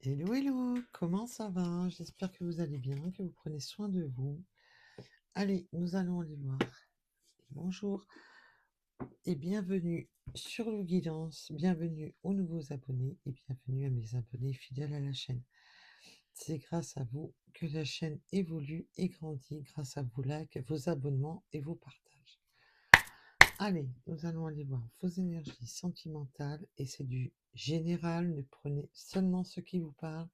Hello, hello, comment ça va? J'espère que vous allez bien, que vous prenez soin de vous. Allez, nous allons aller voir. Bonjour et bienvenue sur le Guidance, bienvenue aux nouveaux abonnés et bienvenue à mes abonnés fidèles à la chaîne. C'est grâce à vous que la chaîne évolue et grandit, grâce à vos likes, vos abonnements et vos partages. Allez, nous allons aller voir vos énergies sentimentales et c'est du général, ne prenez seulement ce qui vous parle.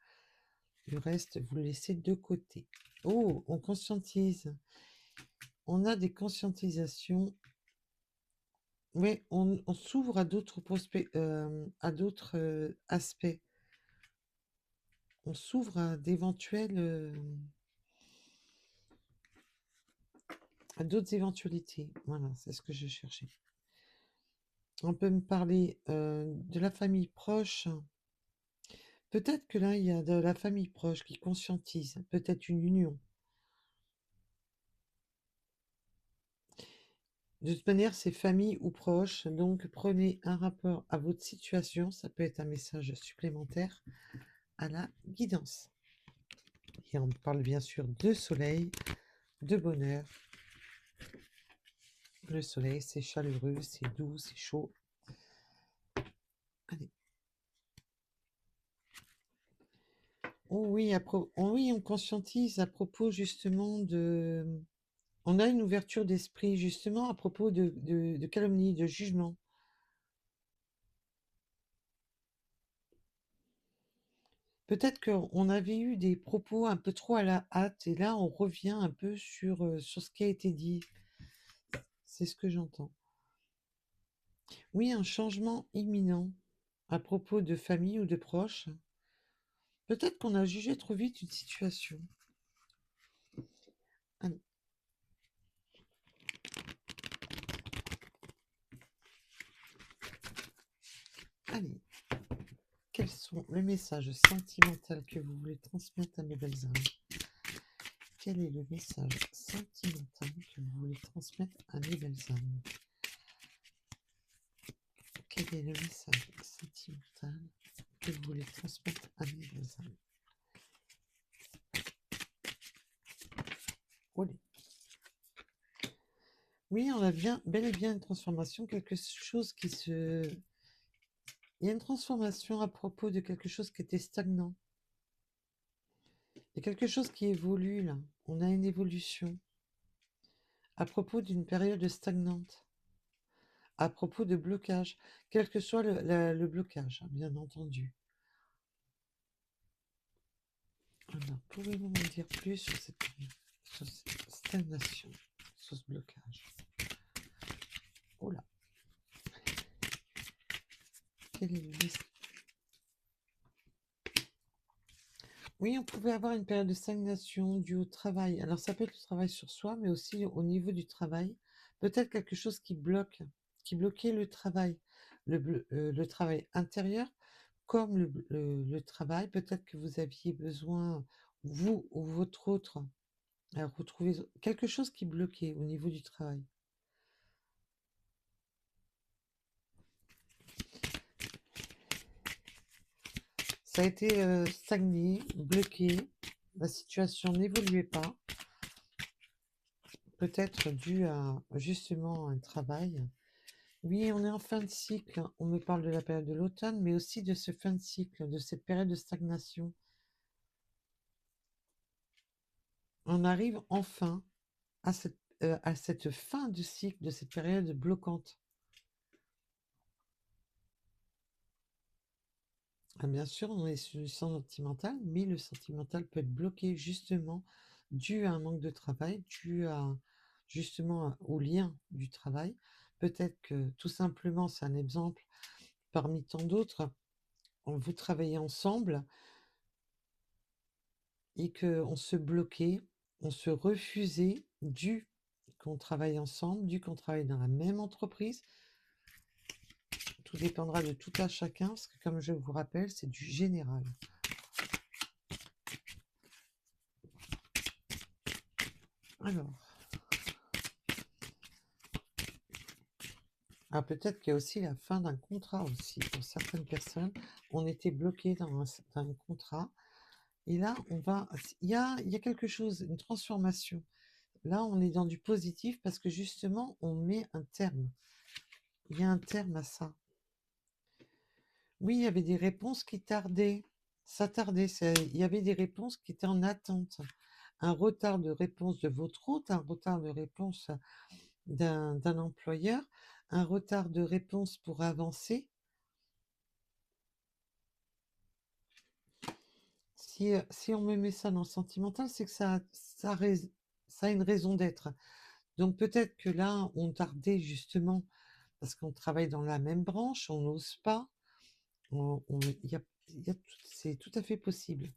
Le reste, vous le laissez de côté. Oh, on conscientise. On a des conscientisations. Oui, on s'ouvre à d'autres à d'autres aspects. On s'ouvre à d'autres éventualités. Voilà, c'est ce que je cherchais. On peut me parler de la famille proche. Peut-être que là, il y a de la famille proche qui conscientise. Peut-être une union. De toute manière, c'est famille ou proche, donc prenez un rapport à votre situation, ça peut être un message supplémentaire à la guidance. Et on parle bien sûr de soleil, de bonheur. Le soleil, c'est chaleureux, c'est doux, c'est chaud. Allez. Oh oui, oh oui, on conscientise à propos justement de... On a une ouverture d'esprit justement à propos de calomnie, de jugement. Peut-être qu'on avait eu des propos un peu trop à la hâte et là on revient un peu sur ce qui a été dit. C'est ce que j'entends. Oui, un changement imminent à propos de famille ou de proches. Peut-être qu'on a jugé trop vite une situation. Allez. Allez. Quels sont les messages sentimentaux que vous voulez transmettre à mes belles âmes? Quel est le message sentimental que vous voulez transmettre à mes belles âmes? Quel est le message sentimental que vous voulez transmettre à mes belles âmes? Olé. Oui, on a bien, bel et bien une transformation, quelque chose qui se... Il y a une transformation à propos de quelque chose qui était stagnant. Il y a quelque chose qui évolue là. On a une évolution à propos d'une période stagnante, à propos de blocage, quel que soit le blocage, hein, bien entendu. Alors, pouvez-vous m'en dire plus sur cette stagnation, sur ce blocage? Oh là. Quel est le risque? Oui, on pouvait avoir une période de stagnation due au travail. Alors, ça peut être le travail sur soi, mais aussi au niveau du travail. Peut-être quelque chose qui bloque, qui bloquait le travail, le travail intérieur, comme le travail. Peut-être que vous aviez besoin, vous ou votre autre, à retrouver quelque chose qui bloquait au niveau du travail. Ça a été stagné, bloqué. La situation n'évoluait pas. Peut-être dû à justement un travail. Oui, on est en fin de cycle. On me parle de la période de l'automne, mais aussi de ce fin de cycle, de cette période de stagnation. On arrive enfin à cette fin de cycle, de cette période bloquante. Ah, bien sûr, on est sur le sentimental, mais le sentimental peut être bloqué justement dû à un manque de travail, dû à justement au lien du travail. Peut-être que tout simplement, c'est un exemple parmi tant d'autres, vous travaillez ensemble et qu'on se bloquait, on se refusait dû qu'on travaille ensemble, dû qu'on travaille dans la même entreprise. Tout dépendra de tout à chacun, parce que comme je vous rappelle, c'est du général. Ah, peut-être qu'il y a aussi la fin d'un contrat aussi. Pour certaines personnes, on était bloqué dans un contrat. Et là, il y a quelque chose, une transformation. Là, on est dans du positif parce que justement, on met un terme. Il y a un terme à ça. Oui, il y avait des réponses qui tardaient. Ça tardait. Il y avait des réponses qui étaient en attente. Un retard de réponse de votre hôte, un retard de réponse d'un employeur, un retard de réponse pour avancer. Si on me met ça dans le sentimental, c'est que ça a une raison d'être. Donc peut-être que là, on tardait justement parce qu'on travaille dans la même branche, on n'ose pas. C'est tout à fait possible.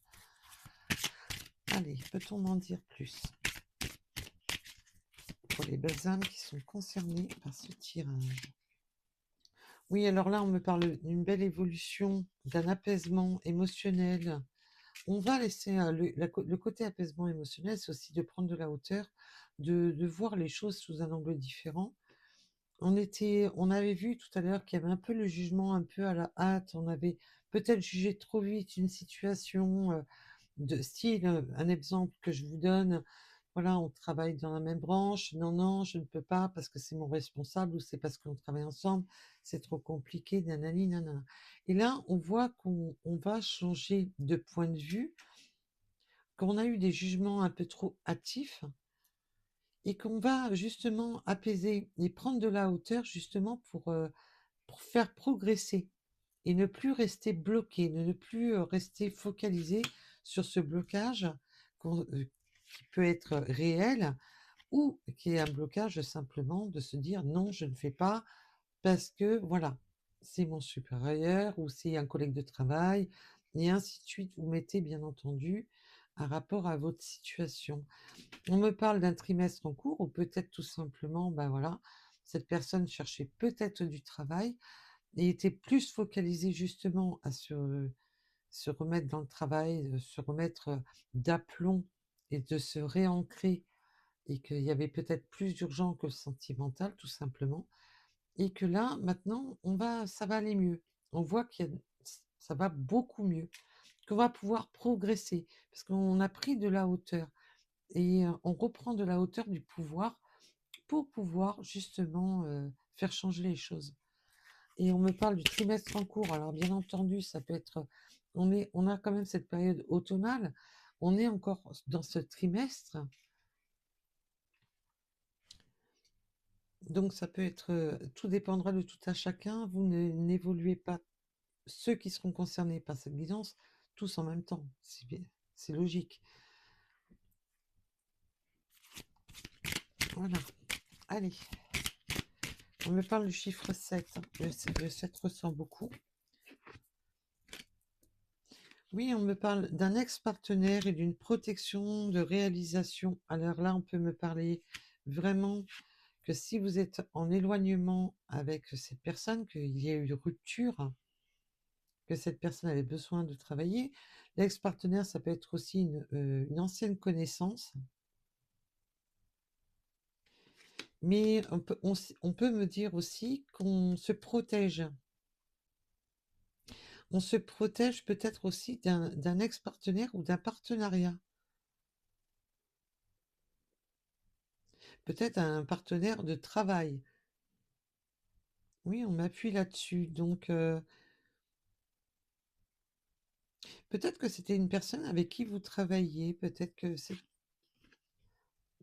Allez, peut-on m'en dire plus pour les belles âmes qui sont concernées par ce tirage? Oui, alors là, on me parle d'une belle évolution, d'un apaisement émotionnel. On va laisser le côté apaisement émotionnel, c'est aussi de prendre de la hauteur, de voir les choses sous un angle différent. On avait vu tout à l'heure qu'il y avait un peu le jugement, un peu à la hâte. On avait peut-être jugé trop vite une situation de style. Un exemple que je vous donne, voilà, on travaille dans la même branche. Non, non, je ne peux pas parce que c'est mon responsable ou c'est parce qu'on travaille ensemble. C'est trop compliqué, nanani, nanana. Et là, on voit qu'on va changer de point de vue, qu'on a eu des jugements un peu trop hâtifs et qu'on va justement apaiser et prendre de la hauteur justement pour faire progresser et ne plus rester bloqué, ne plus rester focalisé sur ce blocage qui peut être réel ou qui est un blocage simplement de se dire non, je ne fais pas parce que voilà, c'est mon supérieur ou c'est un collègue de travail et ainsi de suite. Vous mettez bien entendu un rapport à votre situation. On me parle d'un trimestre en cours ou peut-être tout simplement, ben voilà, cette personne cherchait peut-être du travail et était plus focalisée justement à se remettre dans le travail, se remettre d'aplomb et de se réancrer et qu'il y avait peut-être plus d'urgent que le sentimental, tout simplement. Et que là, maintenant, ça va aller mieux. On voit ça va beaucoup mieux, qu'on va pouvoir progresser parce qu'on a pris de la hauteur et on reprend de la hauteur du pouvoir pour pouvoir justement faire changer les choses. Et on me parle du trimestre en cours. Alors bien entendu, ça peut être, on a quand même cette période automnale. On est encore dans ce trimestre, donc ça peut être, tout dépendra de tout à chacun. Vous n'évoluez pas, ceux qui seront concernés par cette guidance, tous en même temps. C'est logique. Voilà. Allez. On me parle du chiffre 7. Le 7 ressent beaucoup. Oui, on me parle d'un ex-partenaire et d'une protection de réalisation. Alors là, on peut me parler vraiment que si vous êtes en éloignement avec cette personne, qu'il y a eu rupture, que cette personne avait besoin de travailler. L'ex-partenaire, ça peut être aussi une ancienne connaissance. Mais on peut me dire aussi qu'on se protège. On se protège peut-être aussi d'un ex-partenaire ou d'un partenariat. Peut-être un partenaire de travail. Oui, on m'appuie là-dessus. Donc, peut-être que c'était une personne avec qui vous travailliez. Peut-être que c'est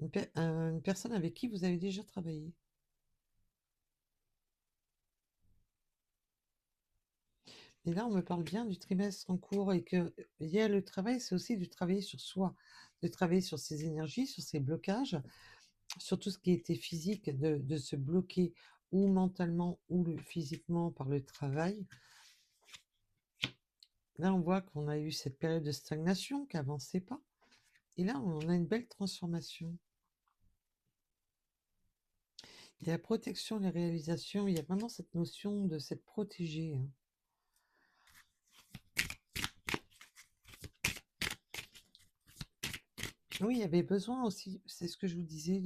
une personne avec qui vous avez déjà travaillé. Et là, on me parle bien du trimestre en cours et que il y a le travail, c'est aussi de travailler sur soi, de travailler sur ses énergies, sur ses blocages, sur tout ce qui était physique, de se bloquer ou mentalement ou physiquement par le travail. Là, on voit qu'on a eu cette période de stagnation, qui n'avançait pas. Et là, on a une belle transformation. Il y a la protection, les réalisations, il y a vraiment cette notion de s'être protégé, hein. Oui, il y avait besoin aussi, c'est ce que je vous disais,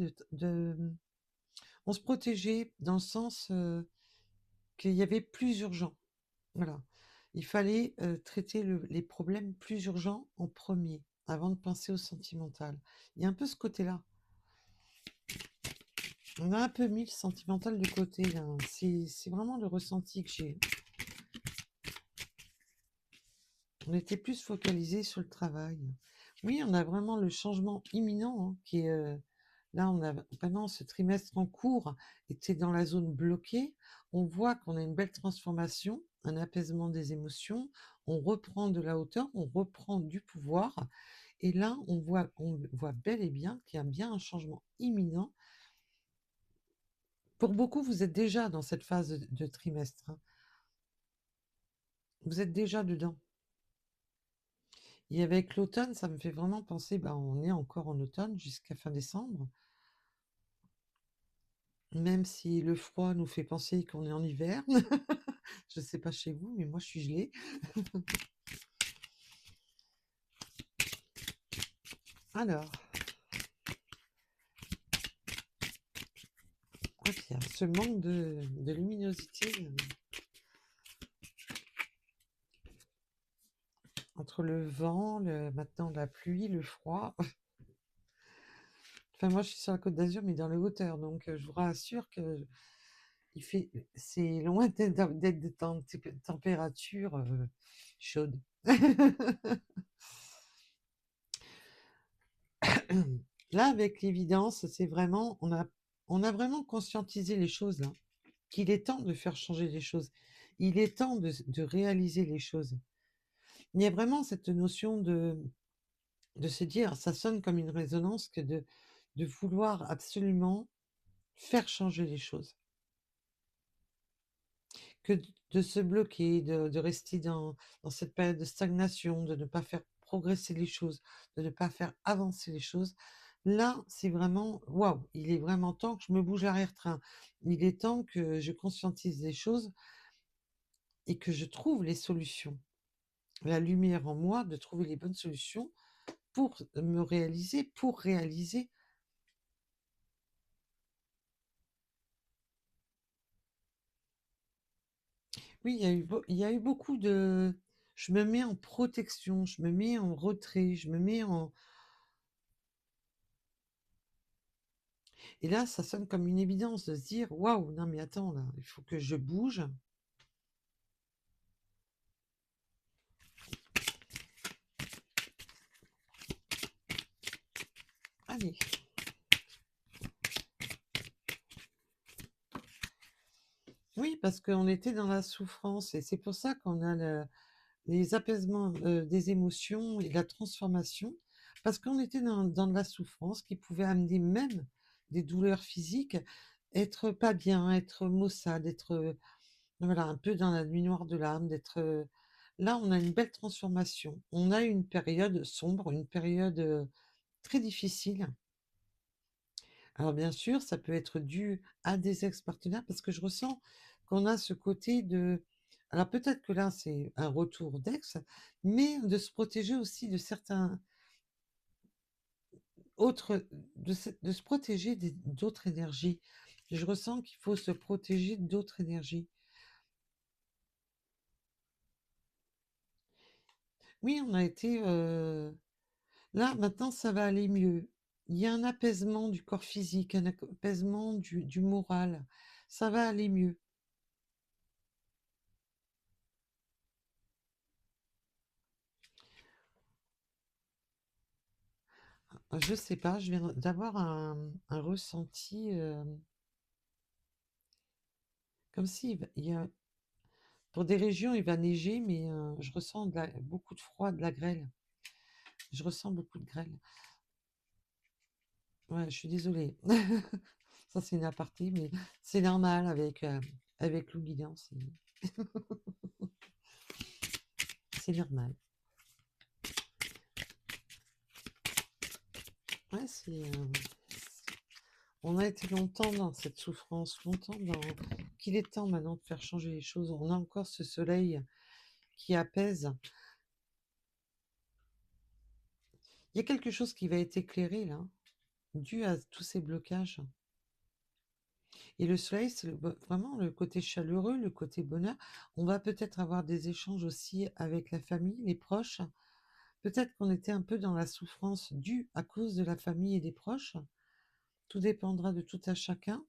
on se protégeait dans le sens, qu'il y avait plus urgent. Voilà. Il fallait traiter les problèmes plus urgents en premier, avant de penser au sentimental. Il y a un peu ce côté-là. On a un peu mis le sentimental de côté, là. C'est vraiment le ressenti que j'ai. On était plus focalisé sur le travail. Oui, on a vraiment le changement imminent, hein, qui est là, on a vraiment ce trimestre en cours était dans la zone bloquée. On voit qu'on a une belle transformation, un apaisement des émotions. On reprend de la hauteur, on reprend du pouvoir. Et là, on voit bel et bien qu'il y a bien un changement imminent. Pour beaucoup, vous êtes déjà dans cette phase de trimestre, hein. Vous êtes déjà dedans. Et avec l'automne, ça me fait vraiment penser, bah, on est encore en automne jusqu'à fin décembre, même si le froid nous fait penser qu'on est en hiver. Je ne sais pas chez vous, mais moi je suis gelée. Alors, il y a ce manque de luminosité entre le vent, maintenant la pluie, le froid. Enfin, moi je suis sur la Côte d'Azur, mais dans les hauteurs, donc je vous rassure que c'est loin d'être de température chaude. Là, avec l'évidence, c'est vraiment, on a vraiment conscientisé les choses là, qu'il est temps de faire changer les choses. Il est temps de réaliser les choses. Il y a vraiment cette notion de se dire, ça sonne comme une résonance que de vouloir absolument faire changer les choses. Que de se bloquer, de rester dans cette période de stagnation, de ne pas faire progresser les choses, de ne pas faire avancer les choses. Là, c'est vraiment, waouh, il est vraiment temps que je me bouge l'arrière-train. Il est temps que je conscientise les choses et que je trouve les solutions. La lumière en moi, de trouver les bonnes solutions pour me réaliser, pour réaliser. Oui, il y a eu beaucoup de... Je me mets en protection, je me mets en retrait, je me mets en... Et là, ça sonne comme une évidence de se dire, waouh, non mais attends, là, il faut que je bouge. Allez. Oui, parce qu'on était dans la souffrance et c'est pour ça qu'on a les apaisements des émotions et la transformation, parce qu'on était dans de la souffrance qui pouvait amener même des douleurs physiques, être pas bien, être maussade, être voilà, un peu dans la nuit noire de l'âme, d'être... là, on a une belle transformation. On a une période sombre, une période très difficile. Alors bien sûr, ça peut être dû à des ex-partenaires parce que je ressens qu'on a ce côté de... Alors peut-être que là, c'est un retour d'ex, mais de se protéger aussi de certains autres, de se protéger d'autres énergies. Je ressens qu'il faut se protéger d'autres énergies. Oui, on a été... là, maintenant, ça va aller mieux. Il y a un apaisement du corps physique, un apaisement du moral. Ça va aller mieux. Je sais pas, je viens d'avoir un ressenti comme si pour des régions il va neiger, mais je ressens beaucoup de froid, de la grêle. Je ressens beaucoup de grêle. Ouais, je suis désolée. Ça c'est une aparté, mais c'est normal avec Lou Guidan, c'est normal. Ouais, on a été longtemps dans cette souffrance, longtemps dans qu'il est temps maintenant de faire changer les choses. On a encore ce soleil qui apaise. Il y a quelque chose qui va être éclairé là, dû à tous ces blocages. Et le soleil, c'est vraiment le côté chaleureux, le côté bonheur. On va peut-être avoir des échanges aussi avec la famille, les proches. Peut-être qu'on était un peu dans la souffrance due à cause de la famille et des proches. Tout dépendra de tout à chacun.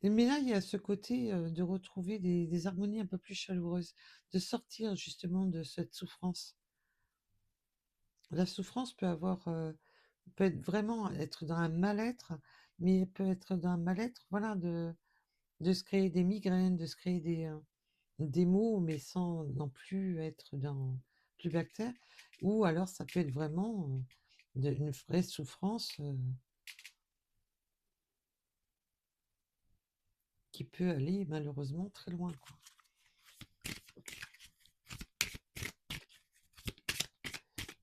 Mais là, il y a ce côté de retrouver des harmonies un peu plus chaleureuses, de sortir justement de cette souffrance. La souffrance peut être vraiment être dans un mal-être, mais elle peut être dans un mal-être, voilà, de se créer des migraines, de se créer des maux, mais sans non plus être dans plus bactère. Ou alors ça peut être vraiment une vraie souffrance qui peut aller malheureusement très loin, quoi.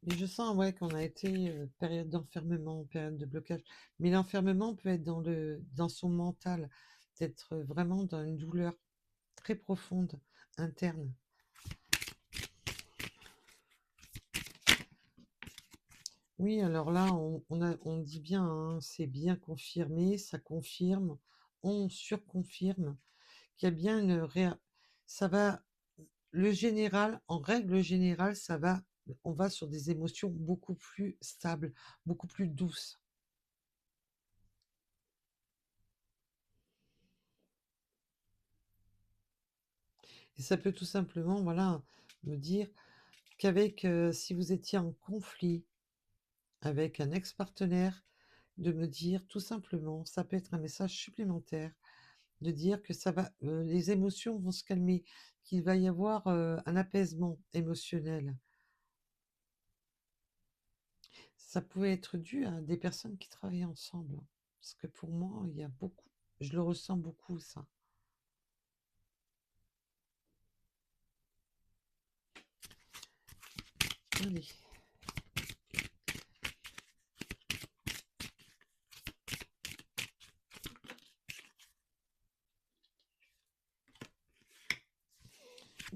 Et je sens, ouais, qu'on a été période d'enfermement, période de blocage. Mais l'enfermement peut être dans son mental, d'être vraiment dans une douleur très profonde, interne. Oui, alors là, on dit bien, hein, c'est bien confirmé, ça confirme, on surconfirme qu'il y a bien ça va, le général, en règle générale, on va sur des émotions beaucoup plus stables, beaucoup plus douces. Et ça peut tout simplement, voilà, me dire qu'avec, si vous étiez en conflit avec un ex-partenaire, de me dire tout simplement, ça peut être un message supplémentaire, de dire que les émotions vont se calmer, qu'il va y avoir un apaisement émotionnel. Ça pouvait être dû à des personnes qui travaillaient ensemble. Parce que pour moi, il y a beaucoup, je le ressens beaucoup, ça. Allez.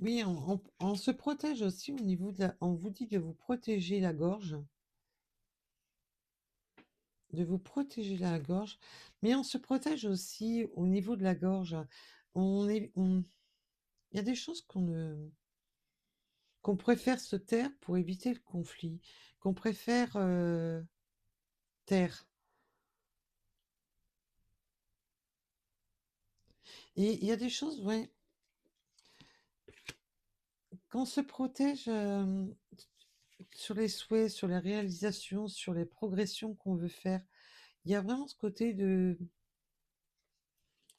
Oui, on se protège aussi au niveau on vous dit de vous protéger la gorge, mais on se protège aussi au niveau de la gorge. Il y a des choses qu'on préfère se taire pour éviter le conflit, qu'on préfère taire. Et il y a des choses, ouais, qu'on se protège sur les souhaits, sur les réalisations, sur les progressions qu'on veut faire. Il y a vraiment ce côté de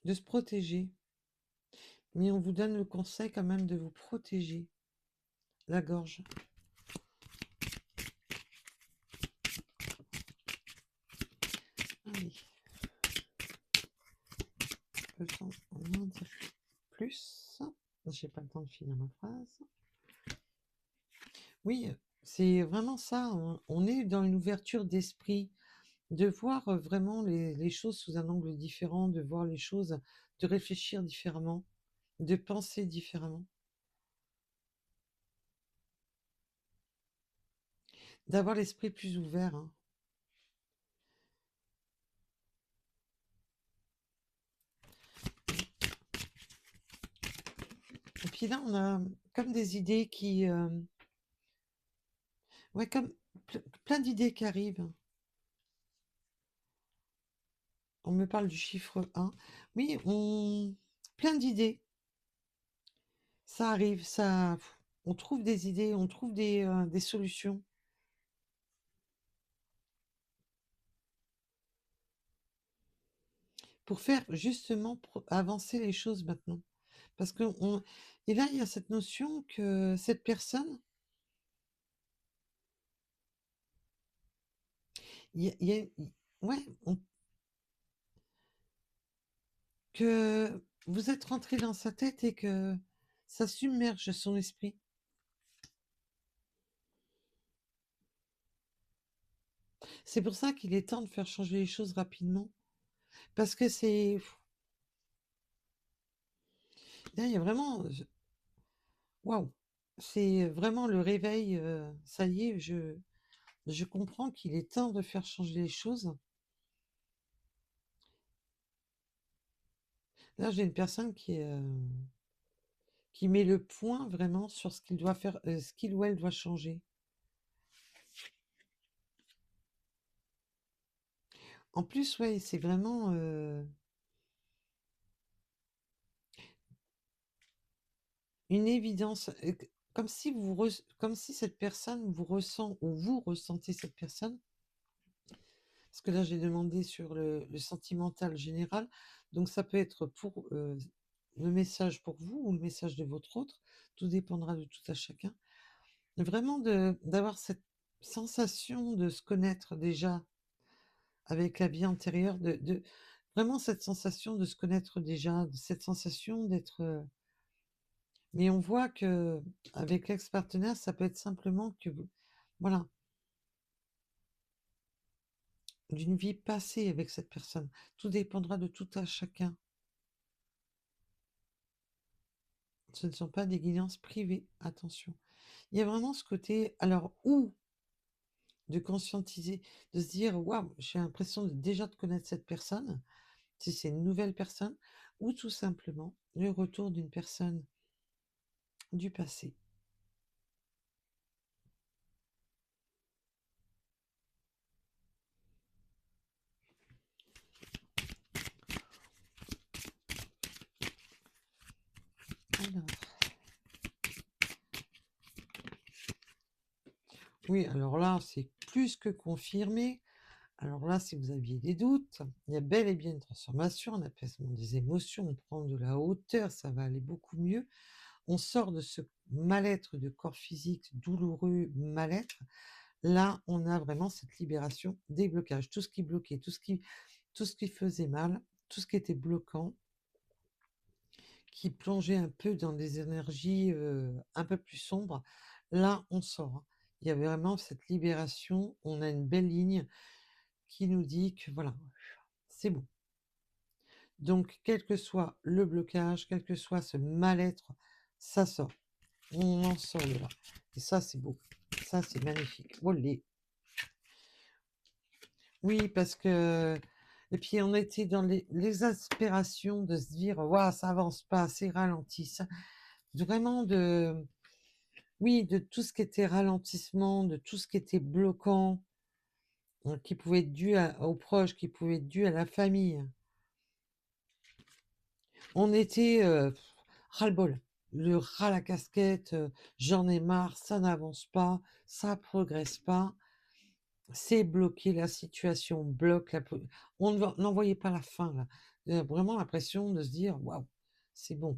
se protéger. Mais on vous donne le conseil quand même de vous protéger la gorge. Allez. Peut-on en dire plus? J'ai pas le temps de finir ma phrase. Oui, c'est vraiment ça. On est dans une ouverture d'esprit, de voir vraiment les choses sous un angle différent, de voir les choses, de réfléchir différemment, de penser différemment, d'avoir l'esprit plus ouvert, hein. Et puis là, on a comme des idées ouais, comme plein d'idées qui arrivent. On me parle du chiffre 1. Oui, plein d'idées. Ça arrive, on trouve des idées, on trouve des solutions pour faire justement avancer les choses maintenant. Parce que et là, il y a cette notion que cette personne, il y a, ouais, que vous êtes rentré dans sa tête et que ça submerge son esprit. C'est pour ça qu'il est temps de faire changer les choses rapidement. Parce que là, il y a vraiment, waouh, c'est vraiment le réveil. Ça y est, je comprends qu'il est temps de faire changer les choses. Là, j'ai une personne qui met le point vraiment sur ce qu'il doit faire, ce qu'il ou elle doit changer. En plus, ouais, c'est vraiment une évidence, comme si comme si cette personne vous ressent ou vous ressentez cette personne. Parce que là, j'ai demandé sur le sentimental général, donc ça peut être pour le message pour vous ou le message de votre autre, tout dépendra de tout à chacun. Vraiment d'avoir cette sensation de se connaître déjà avec la vie antérieure, vraiment cette sensation de se connaître déjà, de cette sensation d'être. Mais on voit que avec l'ex-partenaire, ça peut être simplement que voilà, d'une vie passée avec cette personne. Tout dépendra de tout à chacun. Ce ne sont pas des guidances privées, attention. Il y a vraiment ce côté, alors, ou de conscientiser, de se dire, waouh, j'ai l'impression déjà de connaître cette personne, si c'est une nouvelle personne, ou tout simplement le retour d'une personne du passé. Alors, oui, alors là, c'est plus que confirmé. Alors là, si vous aviez des doutes, il y a bel et bien une transformation, un apaisement des émotions, on prend de la hauteur, ça va aller beaucoup mieux. On sort de ce mal-être de corps physique, douloureux mal-être. Là, on a vraiment cette libération des blocages, tout ce qui bloquait, tout ce qui faisait mal, tout ce qui était bloquant, qui plongeait un peu dans des énergies un peu plus sombres. Là, on sort, hein. Il y avait vraiment cette libération. On a une belle ligne qui nous dit que voilà, c'est bon. Donc, quel que soit le blocage, quel que soit ce mal-être, ça sort. On en sort de là. Et ça, c'est beau. Ça, c'est magnifique. Olé. Oui, parce que. Et puis, on était dans l'exaspération de se dire, waouh, ça avance pas, c'est ralenti. Ça. Vraiment de. Oui, de tout ce qui était ralentissement, de tout ce qui était bloquant, qui pouvait être dû aux proches, qui pouvait être dû à la famille. On était ras-le-bol, le ras la casquette, j'en ai marre, ça n'avance pas, ça progresse pas, c'est bloqué, la situation bloque, n'en voyait pas la fin là. Vraiment l'impression de se dire waouh, c'est bon.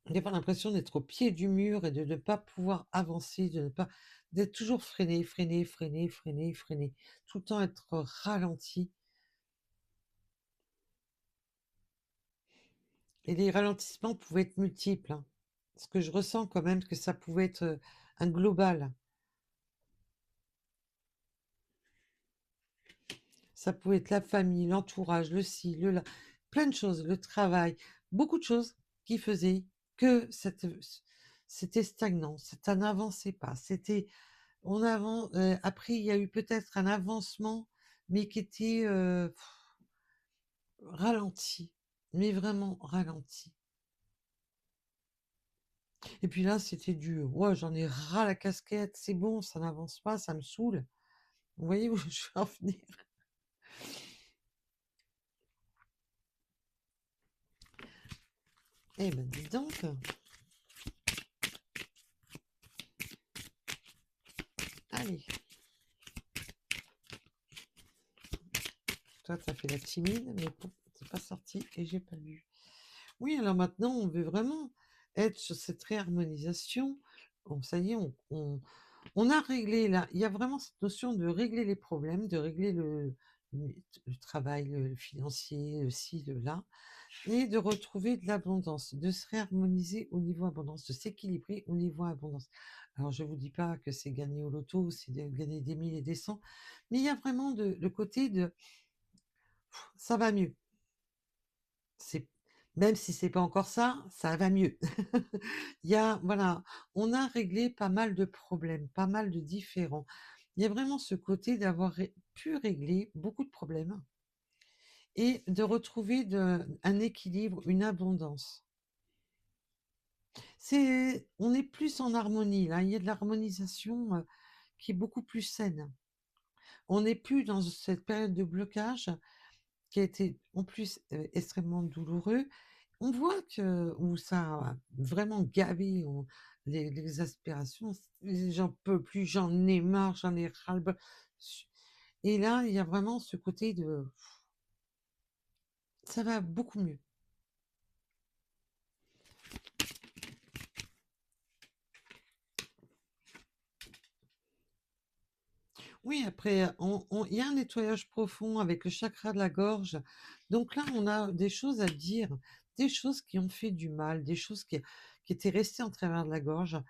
Il n'y a pas l'impression d'être au pied du mur et de ne pas pouvoir avancer, d'être toujours freiné, freiné, freiné, freiné, freiné, tout le temps être ralenti. Et les ralentissements pouvaient être multiples, hein. Parce que je ressens quand même que ça pouvait être un global. Ça pouvait être la famille, l'entourage, le ci, le là, plein de choses, le travail, beaucoup de choses qui faisaient que c'était stagnant, ça n'avançait pas. Après, il y a eu peut-être un avancement, mais qui était ralenti, mais vraiment ralenti. Et puis là, c'était du ouais, j'en ai ras la casquette, c'est bon, ça n'avance pas, ça me saoule. Vous voyez où je veux en venir? Eh ben, dis donc. Allez, toi, t'as fait la timide, mais c'est pas sorti et j'ai pas lu. Oui, alors maintenant, on veut vraiment être sur cette réharmonisation. Bon, ça y est, on a réglé là. Il y a vraiment cette notion de régler les problèmes, de régler le, le travail, le financier, le ci, le là, et de retrouver de l'abondance, de se réharmoniser au niveau abondance, de s'équilibrer au niveau abondance. Alors, je vous dis pas que c'est gagner au loto, c'est de gagner des mille et des cents, mais il y a vraiment le côté de ça va mieux. C'est même si c'est pas encore ça, ça va mieux. Il y a voilà, on a réglé pas mal de problèmes, pas mal de différends. Il y a vraiment ce côté d'avoir pu régler beaucoup de problèmes et de retrouver un équilibre, une abondance. On est plus en harmonie, là, il y a de l'harmonisation qui est beaucoup plus saine. On n'est plus dans cette période de blocage qui a été en plus extrêmement douloureux. On voit que où ça a vraiment gavé les aspirations. J'en peux plus, j'en ai marre, j'en ai ras-le-bol. Et là, il y a vraiment ce côté de ça va beaucoup mieux. Oui, après, il y a un nettoyage profond avec le chakra de la gorge. Donc là, on a des choses à dire, des choses qui ont fait du mal, des choses qui étaient restées en travers de la gorge.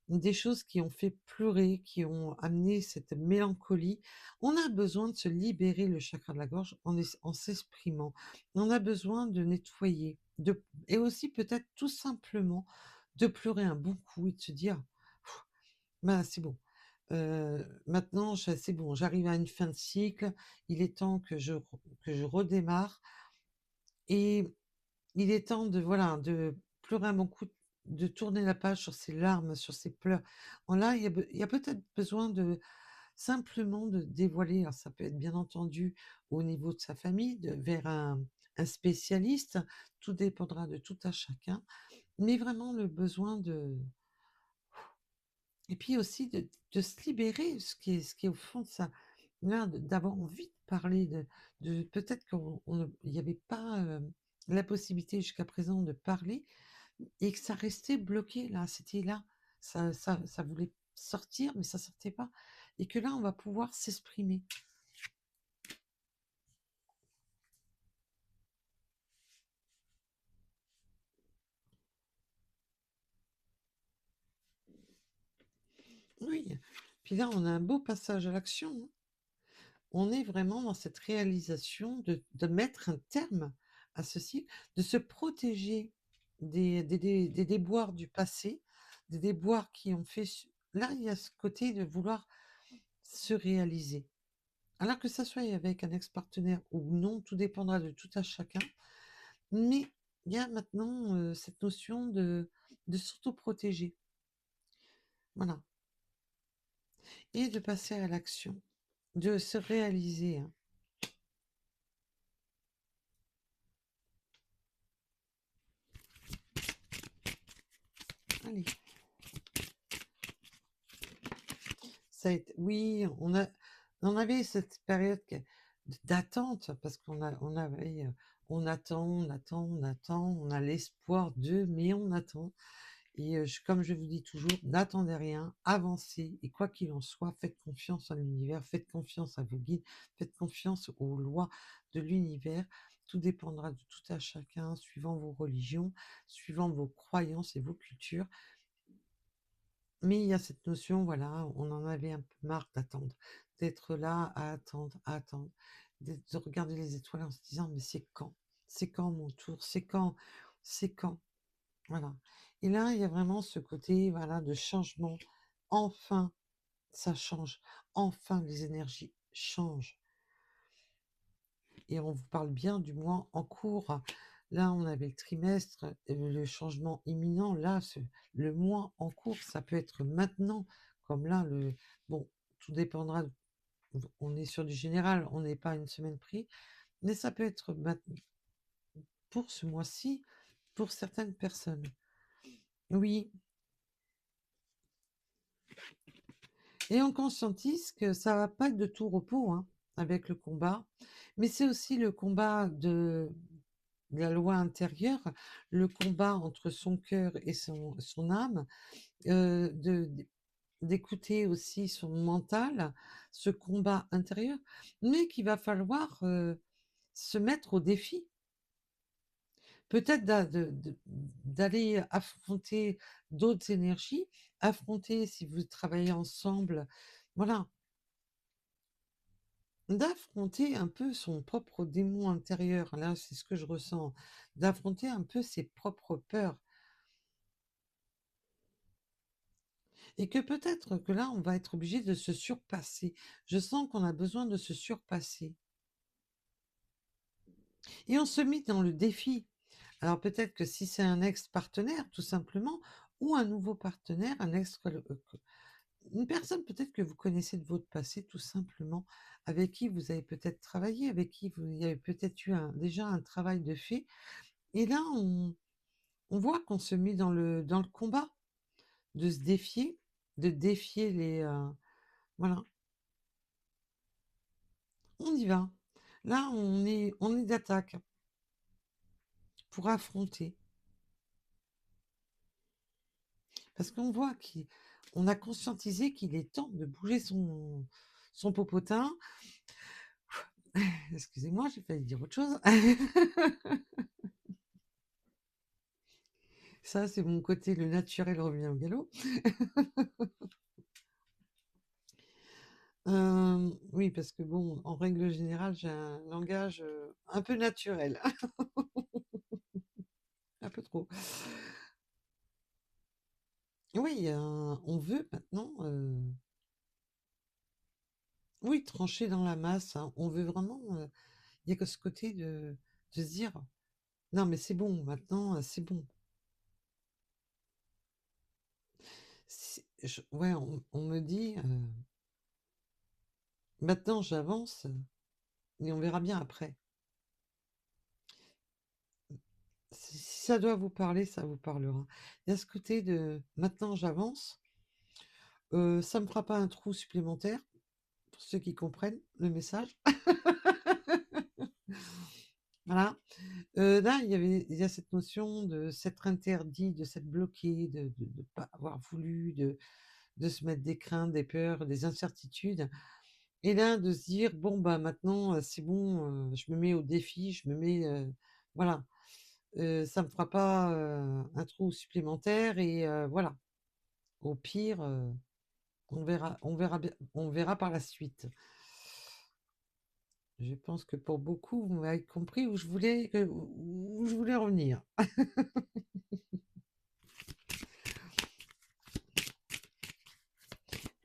Des choses qui ont fait pleurer, qui ont amené cette mélancolie. On a besoin de se libérer le chakra de la gorge en s'exprimant. On a besoin de nettoyer, et aussi peut-être tout simplement de pleurer un bon coup et de se dire, bah, c'est bon. Maintenant, c'est bon, j'arrive à une fin de cycle. Il est temps que je redémarre. Et il est temps de, voilà, de pleurer un bon coup, de tourner la page sur ses larmes, sur ses pleurs. Là, il y a peut-être besoin de simplement de dévoiler, alors ça peut être bien entendu au niveau de sa famille, vers un spécialiste, tout dépendra de tout à chacun, mais vraiment le besoin de... Et puis aussi de se libérer, ce qui est au fond de ça, là, d'avoir envie de parler, peut-être qu'il n'y avait pas la possibilité jusqu'à présent de parler, et que ça restait bloqué là, c'était là. Ça voulait sortir, mais ça sortait pas. Et que là, on va pouvoir s'exprimer. Oui. Puis là, on a un beau passage à l'action, hein. On est vraiment dans cette réalisation de mettre un terme à ceci, de se protéger des déboires du passé, des déboires qui ont fait... Là, il y a ce côté de vouloir se réaliser. Alors que ça soit avec un ex-partenaire ou non, tout dépendra de tout à chacun. Mais il y a maintenant cette notion de s'auto-protéger. Voilà. Et de passer à l'action, de se réaliser, hein. Allez. Oui, on avait cette période d'attente parce on attend, on attend, on attend, on a l'espoir mais on attend. Et comme je vous dis toujours, n'attendez rien, avancez, et quoi qu'il en soit, faites confiance en l'univers, faites confiance à vos guides, faites confiance aux lois de l'univers. Tout dépendra de tout à chacun, suivant vos religions, suivant vos croyances et vos cultures. Mais il y a cette notion, voilà, on en avait un peu marre d'attendre, d'être là à attendre, de regarder les étoiles en se disant, mais c'est quand? C'est quand mon tour? C'est quand? C'est quand? Voilà. Et là, il y a vraiment ce côté, voilà, de changement. Enfin, ça change. Enfin, les énergies changent. Et on vous parle bien du mois en cours. Là, on avait le trimestre, le changement imminent. Là, le mois en cours, ça peut être maintenant, comme là, bon, tout dépendra. On est sur du général, on n'est pas à une semaine pris, mais ça peut être maintenant, pour ce mois-ci, pour certaines personnes. Oui, et on conscientise que ça va pas être de tout repos, hein, avec le combat, mais c'est aussi le combat de la loi intérieure, le combat entre son cœur et son âme, d'écouter aussi son mental, ce combat intérieur, mais qu'il va falloir se mettre au défi. Peut-être d'aller affronter d'autres énergies, affronter, si vous travaillez ensemble, voilà, d'affronter un peu son propre démon intérieur. Là, c'est ce que je ressens, d'affronter un peu ses propres peurs. Et que peut-être que là, on va être obligé de se surpasser. Je sens qu'on a besoin de se surpasser. Et on se met dans le défi. Alors peut-être que si c'est un ex-partenaire, tout simplement, ou un nouveau partenaire, un ex, une personne peut-être que vous connaissez de votre passé, tout simplement, avec qui vous avez peut-être travaillé, avec qui vous il y avait peut-être eu déjà un travail de fait. Et là, on voit qu'on se met dans le combat de se défier, de défier les... voilà, on y va. Là, on est d'attaque pour affronter. Parce qu'on voit qu'on a conscientisé qu'il est temps de bouger son popotin. Excusez-moi, j'ai failli dire autre chose. Ça, c'est mon côté, le naturel revient au galop. Oui, parce que bon, en règle générale, j'ai un langage un peu naturel, un peu trop. Oui, on veut maintenant, oui, trancher dans la masse, hein. On veut vraiment, il y a que ce côté de se dire, non, mais c'est bon, maintenant, c'est bon. Ouais, on me dit, maintenant j'avance, et on verra bien après. Si ça doit vous parler, ça vous parlera. Il y a ce côté de maintenant j'avance, ça me fera pas un trou supplémentaire, pour ceux qui comprennent le message. Voilà. Là, il y a cette notion de s'être interdit, de s'être bloqué, de ne pas avoir voulu, de se mettre des craintes, des peurs, des incertitudes. Et là, de se dire, bon, bah maintenant, c'est bon, je me mets au défi, je me mets, voilà, ça me fera pas un trou supplémentaire et voilà. Au pire, on verra bien, on verra par la suite. Je pense que pour beaucoup, vous m'avez compris où je voulais en venir.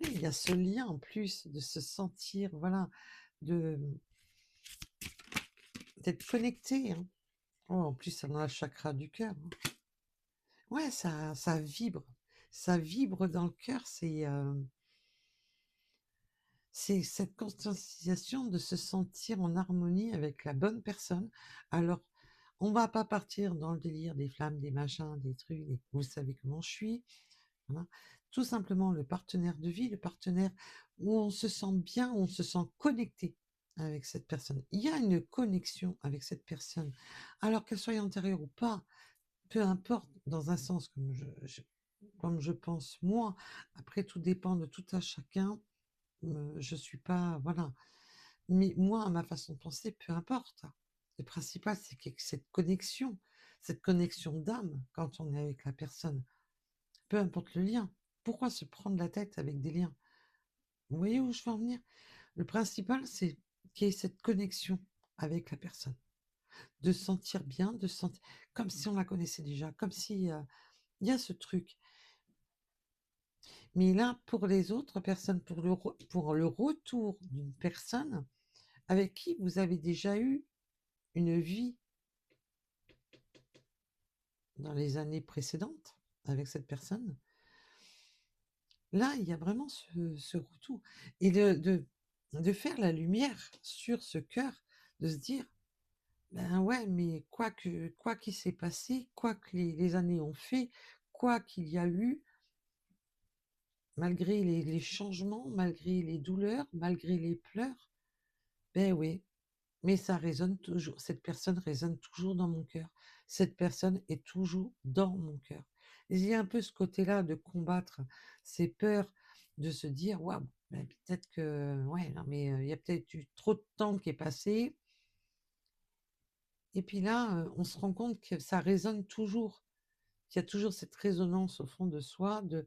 Oui, il y a ce lien en plus de se sentir, voilà, de d'être connecté, hein. Oh, en plus, ça dans le chakra du cœur, hein. Ouais, ça vibre dans le cœur. C'est cette conscientisation de se sentir en harmonie avec la bonne personne. Alors, on va pas partir dans le délire des flammes, des machins, des trucs. Vous savez comment je suis. Voilà. Tout simplement le partenaire de vie, le partenaire où on se sent bien, où on se sent connecté avec cette personne. Il y a une connexion avec cette personne. Alors qu'elle soit antérieure ou pas, peu importe, dans un sens comme je pense moi. Après, tout dépend de tout à chacun. Je suis pas, voilà. Mais moi, à ma façon de penser, peu importe. Le principal, c'est qu'il y ait cette connexion d'âme quand on est avec la personne. Peu importe le lien. Pourquoi se prendre la tête avec des liens? Vous voyez où je veux en venir? Le principal, c'est qu'il y ait cette connexion avec la personne. De se sentir bien, de se sentir comme si on la connaissait déjà, comme si il y a ce truc. Mais là, pour les autres personnes, pour le retour d'une personne avec qui vous avez déjà eu une vie dans les années précédentes avec cette personne, là, il y a vraiment ce retour. Et de faire la lumière sur ce cœur, de se dire, ben ouais, mais quoi qu'il s'est passé, quoi que les années ont fait, quoi qu'il y a eu, malgré les changements, malgré les douleurs, malgré les pleurs, ben oui, mais ça résonne toujours, cette personne résonne toujours dans mon cœur. Cette personne est toujours dans mon cœur. Et il y a un peu ce côté-là de combattre ces peurs, de se dire, waouh, ben peut-être que, ouais, non, mais il y a peut-être eu trop de temps qui est passé. Et puis là, on se rend compte que ça résonne toujours, qu'il y a toujours cette résonance au fond de soi, de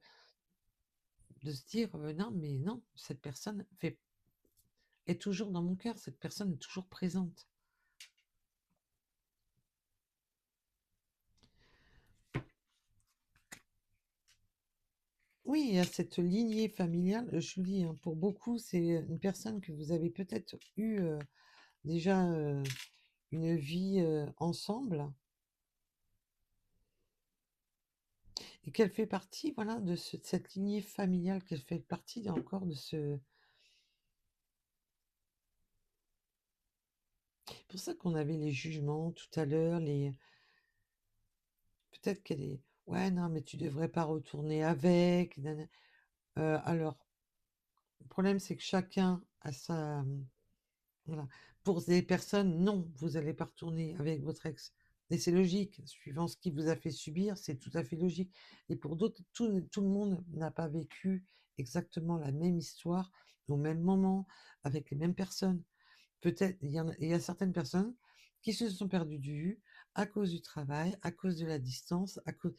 se dire, non, mais non, cette personne est toujours dans mon cœur, cette personne est toujours présente. Oui, il y a cette lignée familiale, je vous dis, hein, pour beaucoup, c'est une personne que vous avez peut-être eu déjà. une vie ensemble et qu'elle fait partie, voilà, de cette lignée familiale, qu'elle fait partie encore de ce. C'est pour ça qu'on avait les jugements tout à l'heure, peut-être qu'elle est. Ouais, non, mais tu devrais pas retourner avec. Alors, le problème, c'est que chacun a sa. Voilà. Pour des personnes, non, vous n'allez pas retourner avec votre ex. Et c'est logique, suivant ce qui vous a fait subir, c'est tout à fait logique. Et pour d'autres, tout le monde n'a pas vécu exactement la même histoire au même moment, avec les mêmes personnes. Peut-être, il y a certaines personnes qui se sont perdues de vue à cause du travail, à cause de la distance, à cause.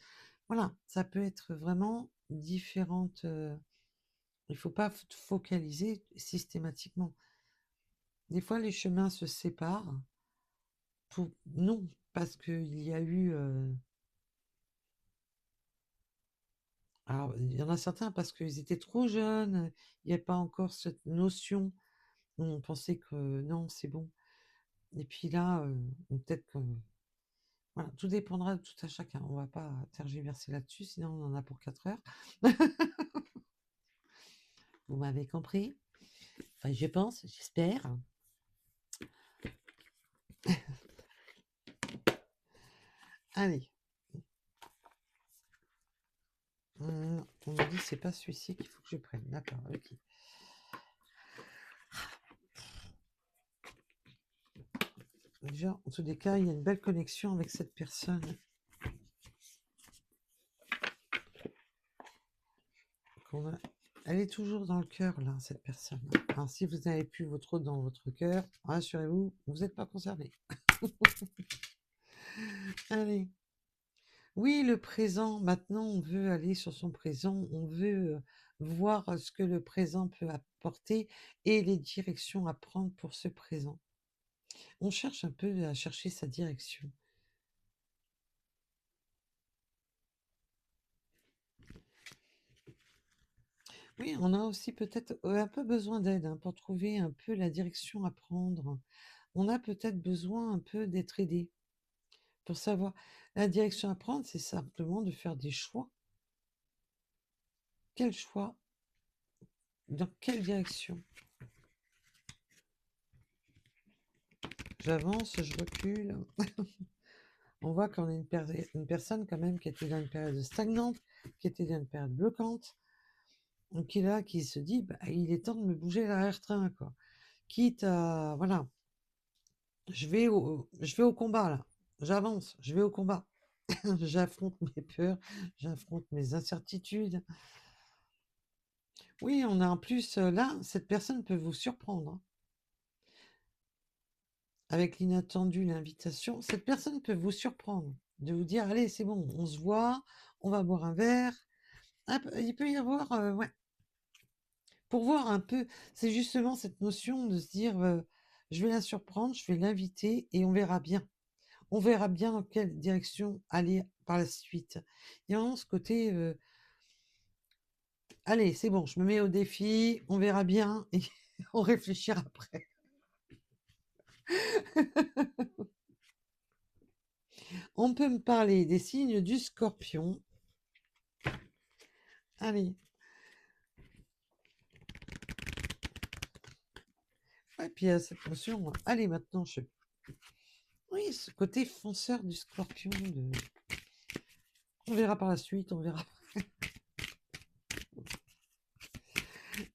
Voilà, ça peut être vraiment différentes. Il ne faut pas focaliser systématiquement. Des fois, les chemins se séparent. Non, parce qu'il y a eu. Alors, il y en a certains parce qu'ils étaient trop jeunes, il n'y avait pas encore cette notion. On pensait que non, c'est bon. Et puis là, peut-être que. Voilà, tout dépendra de tout à chacun. On va pas tergiverser là-dessus, sinon on en a pour 4 heures. Vous m'avez compris? Enfin, je pense, j'espère. Allez. On me dit c'est pas celui-ci qu'il faut que je prenne. D'accord, ok. Déjà, en tous les cas, il y a une belle connexion avec cette personne. Elle est toujours dans le cœur, là, cette personne. Alors, si vous n'avez plus votre autre dans votre cœur, rassurez-vous, vous n'êtes pas concerné. Allez. Oui, le présent. Maintenant, on veut aller sur son présent. On veut voir ce que le présent peut apporter et les directions à prendre pour ce présent. On cherche un peu à chercher sa direction. Oui, on a aussi peut-être un peu besoin d'aide pour trouver un peu la direction à prendre. On a peut-être besoin un peu d'être aidé pour savoir. La direction à prendre, c'est simplement de faire des choix. Quel choix? Dans quelle direction? J'avance, je recule. On voit qu'on est une personne quand même qui était dans une période stagnante, qui était dans une période bloquante, donc qui est là, qui se dit, bah, il est temps de me bouger l'arrière-train, quoi. Quitte à, voilà, je vais au combat, là. J'avance, je vais au combat. J'affronte mes peurs, j'affronte mes incertitudes. Oui, on a en plus, là, cette personne peut vous surprendre, hein. Avec l'inattendu, l'invitation, cette personne peut vous surprendre, de vous dire, allez, c'est bon, on se voit, on va boire un verre. Il peut y avoir, ouais, pour voir un peu, c'est justement cette notion de se dire, je vais la surprendre, je vais l'inviter et on verra bien. On verra bien dans quelle direction aller par la suite. Il y a vraiment ce côté, allez, c'est bon, je me mets au défi, on verra bien et on réfléchira après. On peut me parler des signes du Scorpion. Allez. Ouais, puis il y a cette notion, allez maintenant, oui, ce côté fonceur du Scorpion. On verra par la suite, on verra.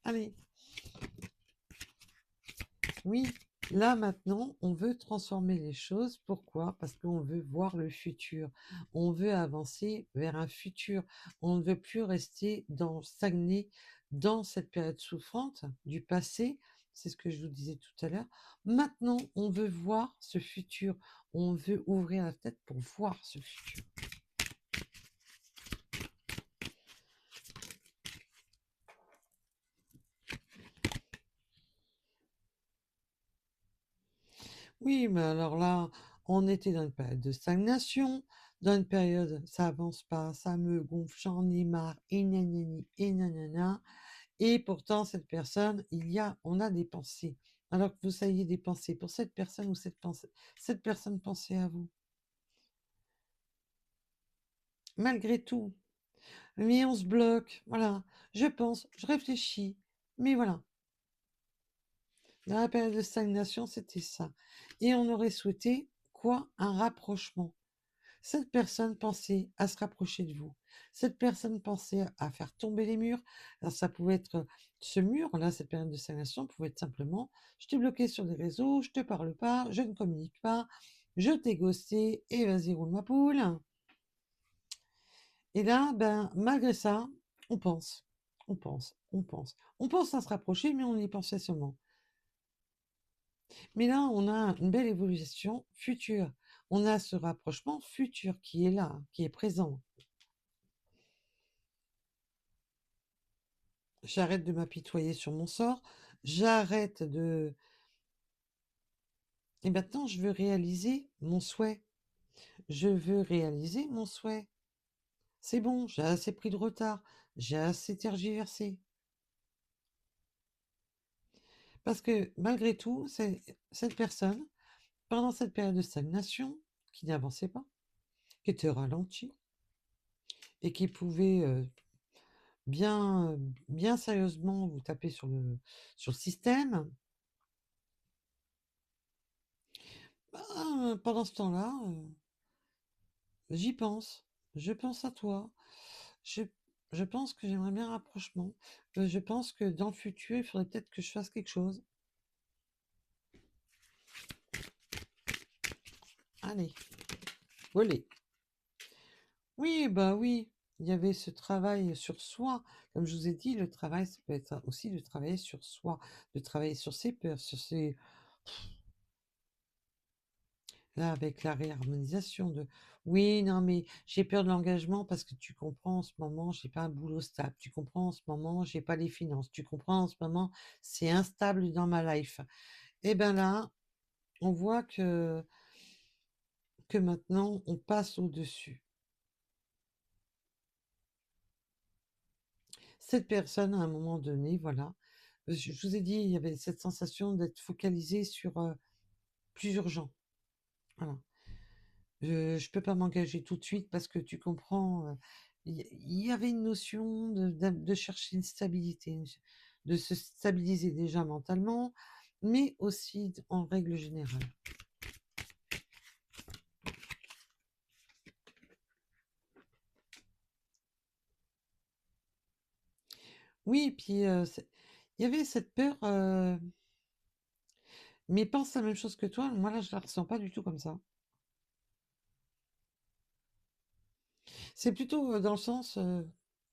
Allez. Oui, là maintenant, on veut transformer les choses. Pourquoi? Parce qu'on veut voir le futur. On veut avancer vers un futur. On ne veut plus rester stagner dans cette période souffrante du passé. C'est ce que je vous disais tout à l'heure. Maintenant, on veut voir ce futur. On veut ouvrir la tête pour voir ce futur. Oui, mais alors là, on était dans une période de stagnation, dans une période, ça avance pas, ça me gonfle, j'en ai marre, et nanani, et nanana. Et pourtant, cette personne, on a des pensées, alors que vous ayez des pensées pour cette personne ou cette personne pensait à vous. Malgré tout, mais on se bloque, voilà. Je pense, je réfléchis, mais voilà. Dans la période de stagnation, c'était ça. Et on aurait souhaité quoi? Un rapprochement. Cette personne pensait à se rapprocher de vous. Cette personne pensait à faire tomber les murs. Alors ça pouvait être ce mur-là, cette période de stagnation pouvait être simplement, je t'ai bloqué sur les réseaux, je te parle pas, je ne communique pas, je t'ai ghosté et vas-y roule ma poule. Et là, ben malgré ça, on pense, on pense à se rapprocher, mais on y pensait seulement. Mais là, on a une belle évolution future. On a ce rapprochement futur qui est là, qui est présent. J'arrête de m'apitoyer sur mon sort, j'arrête de... Et maintenant, je veux réaliser mon souhait. Je veux réaliser mon souhait. C'est bon, j'ai assez pris de retard, j'ai assez tergiversé. Parce que malgré tout, cette personne, pendant cette période de stagnation, qui n'avançait pas, qui était ralentie, et qui pouvait bien, bien sérieusement vous taper sur le système, ben, pendant ce temps-là, j'y pense. Je pense à toi. Je, je pense que j'aimerais bien un rapprochement. Je pense que dans le futur, il faudrait peut-être que je fasse quelque chose. Allez, volez. Oui, bah oui, il y avait ce travail sur soi. Comme je vous ai dit, le travail, ça peut être aussi de travailler sur soi, de travailler sur ses peurs, sur ses... Là, avec la réharmonisation de oui, non, mais j'ai peur de l'engagement parce que tu comprends, en ce moment, j'ai pas un boulot stable. Tu comprends, en ce moment, j'ai pas les finances. Tu comprends, en ce moment, c'est instable dans ma life. Et ben là, on voit que maintenant, on passe au-dessus. Cette personne, à un moment donné, voilà, je vous ai dit, il y avait cette sensation d'être focalisé sur plusieurs gens. Voilà. Je peux pas m'engager tout de suite parce que tu comprends, il y avait une notion de chercher une stabilité, de se stabiliser déjà mentalement, mais aussi en règle générale. Oui, puis il y avait cette peur, mais pense la même chose que toi. Moi là, je la ressens pas du tout comme ça. C'est plutôt dans le sens,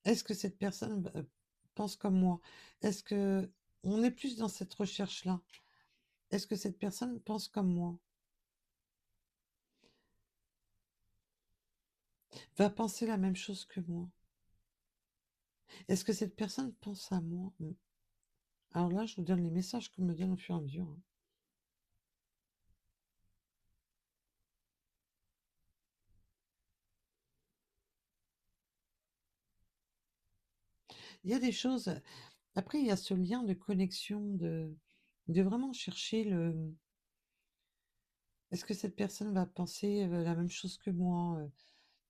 est-ce que cette personne pense comme moi? Est-ce que on est plus dans cette recherche-là? Est-ce que cette personne pense comme moi? Va penser la même chose que moi? Est-ce que cette personne pense à moi? Alors là, je vous donne les messages qu'on me donne au fur et à mesure, hein. Il y a des choses. Après, il y a ce lien de connexion, de vraiment chercher le. Est-ce que cette personne va penser la même chose que moi?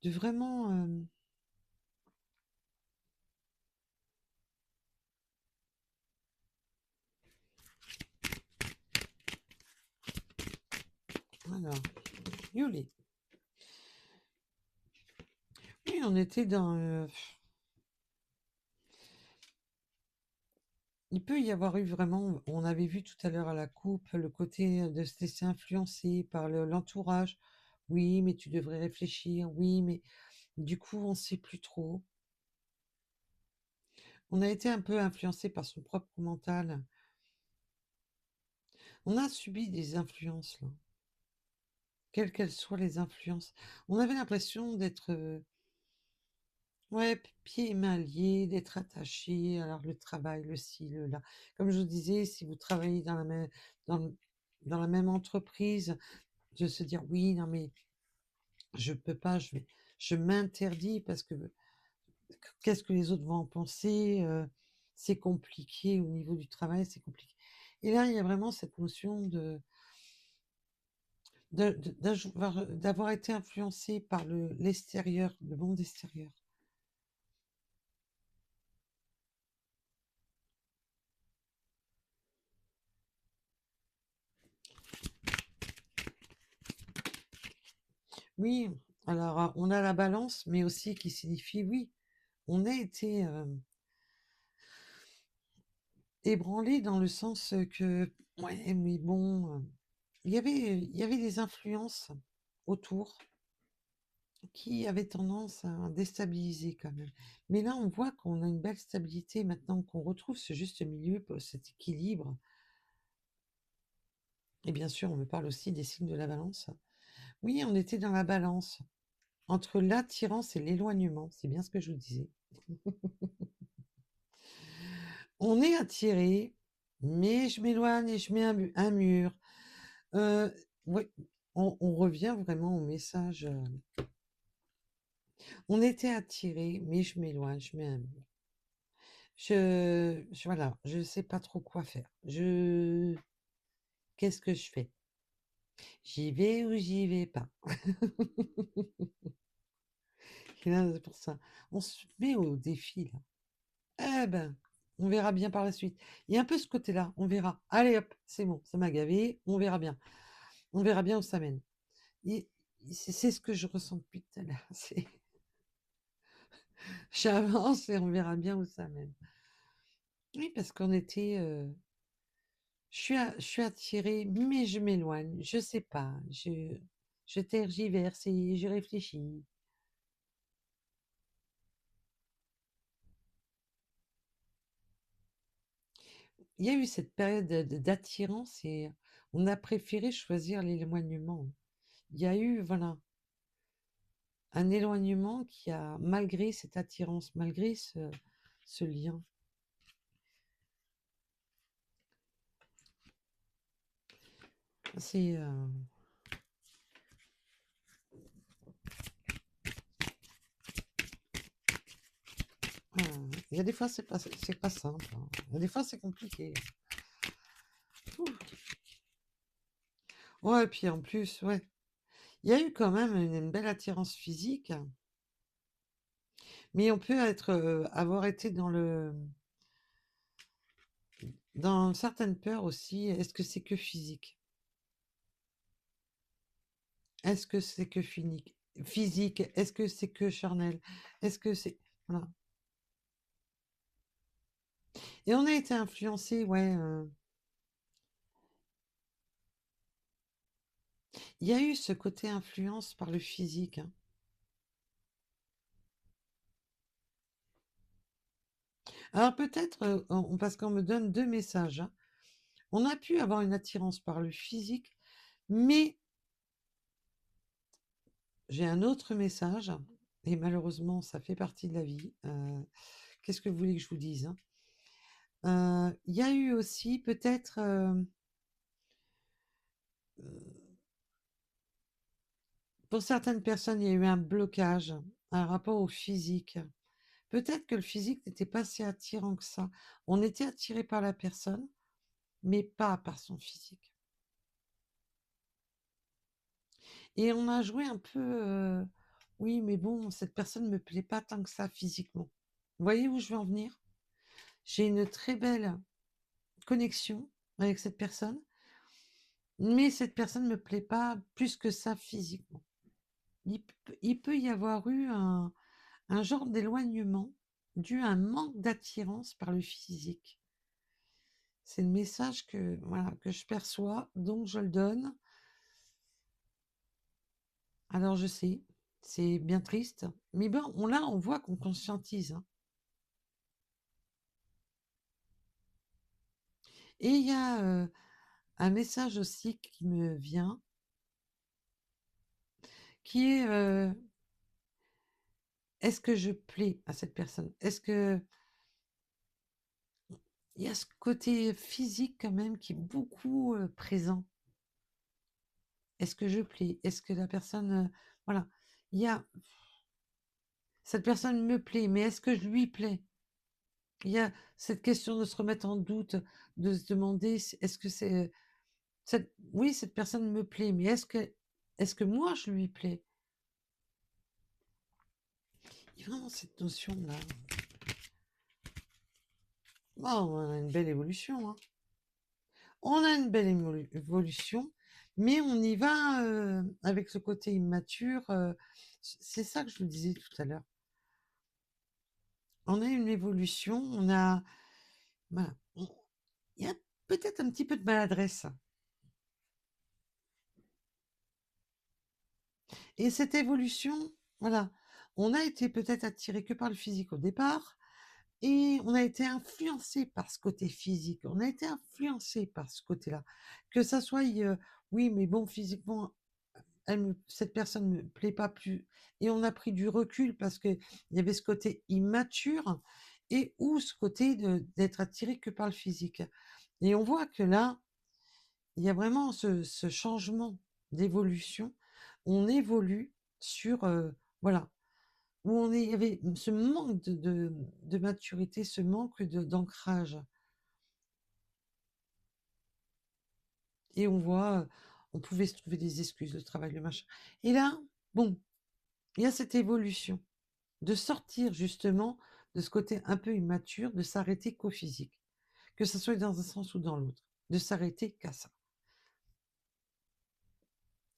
De vraiment. Voilà. Yoli. Oui, on était dans. Il peut y avoir eu vraiment, on avait vu tout à l'heure à la coupe, le côté de se laisser influencer par l'entourage. Oui, mais tu devrais réfléchir. Oui, mais du coup, on ne sait plus trop. On a été un peu influencé par son propre mental. On a subi des influences, là, quelles qu'elles soient les influences. On avait l'impression d'être, ouais, pieds et mains liés, d'être attachés. Alors le travail, le ci, le là. Comme je vous disais, si vous travaillez dans, le- dans la même entreprise, de se dire oui, non mais je peux pas, je m'interdis parce que qu'est-ce que les autres vont en penser? C'est compliqué au niveau du travail, c'est compliqué. Et là, il y a vraiment cette notion d'avoir été influencé par l'extérieur, le monde extérieur. Oui, alors on a la balance, mais aussi qui signifie oui, on a été ébranlé dans le sens que, ouais, mais bon, il y avait des influences autour qui avaient tendance à déstabiliser quand même. Mais là, on voit qu'on a une belle stabilité maintenant, qu'on retrouve ce juste milieu, cet équilibre. Et bien sûr, on me parle aussi des signes de la balance. Oui, on était dans la balance entre l'attirance et l'éloignement, c'est bien ce que je vous disais. On est attiré, mais je m'éloigne et je mets un mur. Ouais, on revient vraiment au message. On était attiré, mais je m'éloigne, je mets un mur. Voilà, je sais pas trop quoi faire. Qu'est-ce que je fais? J'y vais ou j'y vais pas? Et là, c'est pour ça. On se met au défi, là. Eh ben, on verra bien par la suite. Il y a un peu ce côté-là, on verra. Allez hop, c'est bon, ça m'a gavé, on verra bien. On verra bien où ça mène. Et c'est ce que je ressens depuis tout à l'heure. J'avance et on verra bien où ça mène. Oui, parce qu'on était. Je suis attirée, mais je m'éloigne. Je sais pas. Je tergiverse et je réfléchis. Il y a eu cette période d'attirance et on a préféré choisir l'éloignement. Il y a eu, voilà, un éloignement qui a, malgré cette attirance, malgré ce lien. C'est, il y a des fois, c'est pas simple, hein. Il y a des fois, c'est compliqué. Ouh. Ouais, et puis en plus, ouais. Il y a eu quand même une belle attirance physique, mais on peut avoir été dans certaines peurs aussi. Est-ce que c'est que physique? Est-ce que c'est que physique? Est-ce que c'est que charnel? Est-ce que c'est... Voilà. Et on a été influencé, ouais. Il y a eu ce côté influence par le physique, hein. Alors peut-être, parce qu'on me donne deux messages, hein. On a pu avoir une attirance par le physique, mais j'ai un autre message, et malheureusement, ça fait partie de la vie. Qu'est-ce que vous voulez que je vous dise, hein? Il y a eu aussi peut-être, pour certaines personnes, il y a eu un blocage, un rapport au physique. Peut-être que le physique n'était pas si attirant que ça. On était attiré par la personne, mais pas par son physique. Et on a joué un peu, oui, mais bon, cette personne ne me plaît pas tant que ça physiquement. Vous voyez où je veux en venir? J'ai une très belle connexion avec cette personne, mais cette personne ne me plaît pas plus que ça physiquement. Il peut y avoir eu un genre d'éloignement dû à un manque d'attirance par le physique. C'est le message que, voilà, que je perçois, donc je le donne. Alors je sais, c'est bien triste, mais bon, là, on voit qu'on conscientise, hein. Et il y a un message aussi qui me vient, qui est est-ce que je plais à cette personne? Est-ce que il y a ce côté physique quand même qui est beaucoup présent? Est-ce que je plais? Est-ce que la personne, voilà, il y a cette personne me plaît, mais est-ce que je lui plais? Il y a cette question de se remettre en doute, de se demander est-ce que c'est oui, cette personne me plaît, mais est-ce que moi je lui plais? Il y a vraiment cette notion-là. Bon, on a une belle évolution, hein. On a une belle évolution, mais on y va avec ce côté immature. C'est ça que je vous disais tout à l'heure. On a une évolution, voilà, il y a peut-être un petit peu de maladresse. Et cette évolution, voilà, on a été peut-être attiré que par le physique au départ, et on a été influencé par ce côté physique. On a été influencé par ce côté-là. Que ça soit, oui, mais bon, physiquement, cette personne me plaît pas plus. Et on a pris du recul parce que il y avait ce côté immature et ou ce côté d'être attiré que par le physique. Et on voit que là, il y a vraiment ce changement d'évolution. On évolue sur, voilà, où il y avait ce manque de maturité, ce manque d'ancrage. Et on voit, on pouvait se trouver des excuses, le travail, le machin. Et là, bon, il y a cette évolution de sortir justement de ce côté un peu immature, de s'arrêter qu'au physique, que ce soit dans un sens ou dans l'autre, de s'arrêter qu'à ça.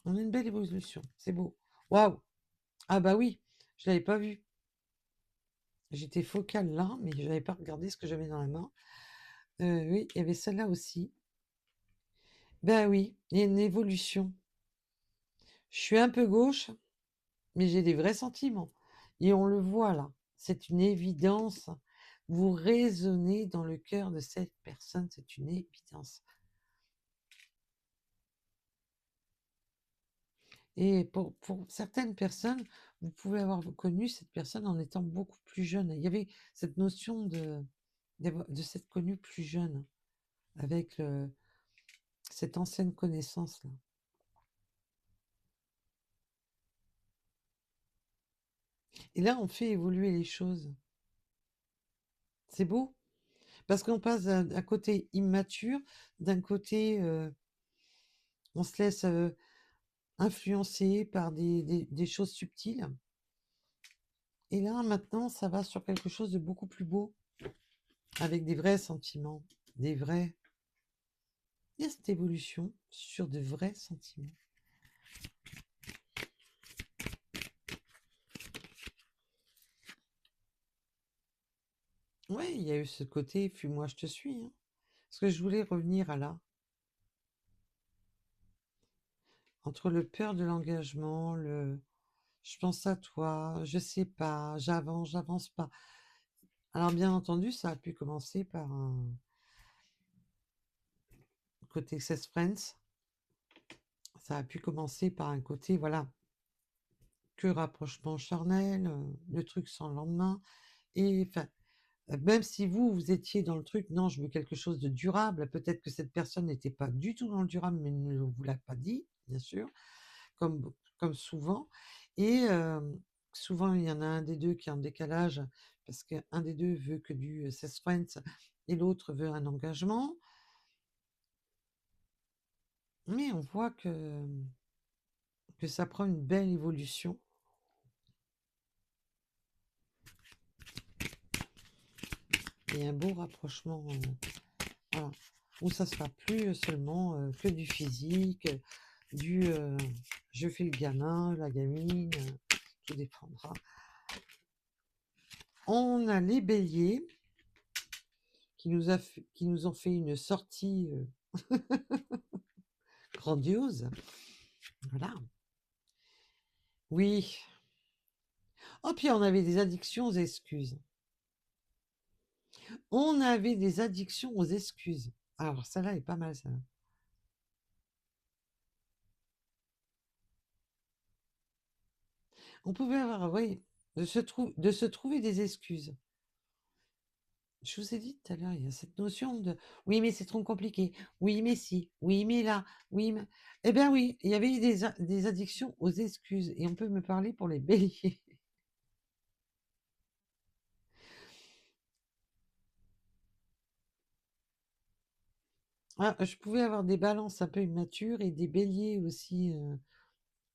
On a une belle évolution, c'est beau. Waouh! Ah bah oui, je l'avais pas vu. J'étais focale là, mais je n'avais pas regardé ce que j'avais dans la main. Oui, il y avait celle-là aussi. Ben oui, il y a une évolution. Je suis un peu gauche, mais j'ai des vrais sentiments. Et on le voit là, c'est une évidence. Vous résonnez dans le cœur de cette personne, c'est une évidence. Et pour certaines personnes, vous pouvez avoir connu cette personne en étant beaucoup plus jeune. Il y avait cette notion de s'être connu plus jeune, avec cette ancienne connaissance-là. Et là, on fait évoluer les choses. C'est beau, parce qu'on passe d'un côté immature, d'un côté, on se laisse influencer par des choses subtiles. Et là, maintenant, ça va sur quelque chose de beaucoup plus beau, avec des vrais sentiments, des vrais. Il y a cette évolution sur de vrais sentiments. Ouais, il y a eu ce côté fuis-moi, je te suis, hein. Parce que je voulais revenir à là. Entre le peur de l'engagement, je pense à toi, je sais pas, j'avance pas. Alors bien entendu, ça a pu commencer par un côté Sex Friends. Ça a pu commencer par un côté, voilà, que rapprochement charnel, le truc sans lendemain. Et enfin, même si vous étiez dans le truc, non, je veux quelque chose de durable, peut-être que cette personne n'était pas du tout dans le durable, mais ne vous l'a pas dit, bien sûr, comme souvent. Et souvent, il y en a un des deux qui est en décalage, parce qu'un des deux veut que du suspense et l'autre veut un engagement. Mais on voit que ça prend une belle évolution. Et un beau rapprochement, voilà, où ça sera plus seulement que du physique, je fais le gamin, la gamine, tout dépendra. On a les béliers qui nous ont fait une sortie grandiose. Voilà. Oui. Oh, puis on avait des addictions aux excuses. On avait des addictions aux excuses. Alors, celle-là est pas mal, ça. On pouvait avoir, oui, de se trouver des excuses. Je vous ai dit tout à l'heure, il y a cette notion de oui, mais c'est trop compliqué. Oui, mais si. Oui, mais là. Oui, mais. Eh bien, oui, il y avait des addictions aux excuses. Et on peut me parler pour les béliers. Ah, je pouvais avoir des balances un peu immatures et des béliers aussi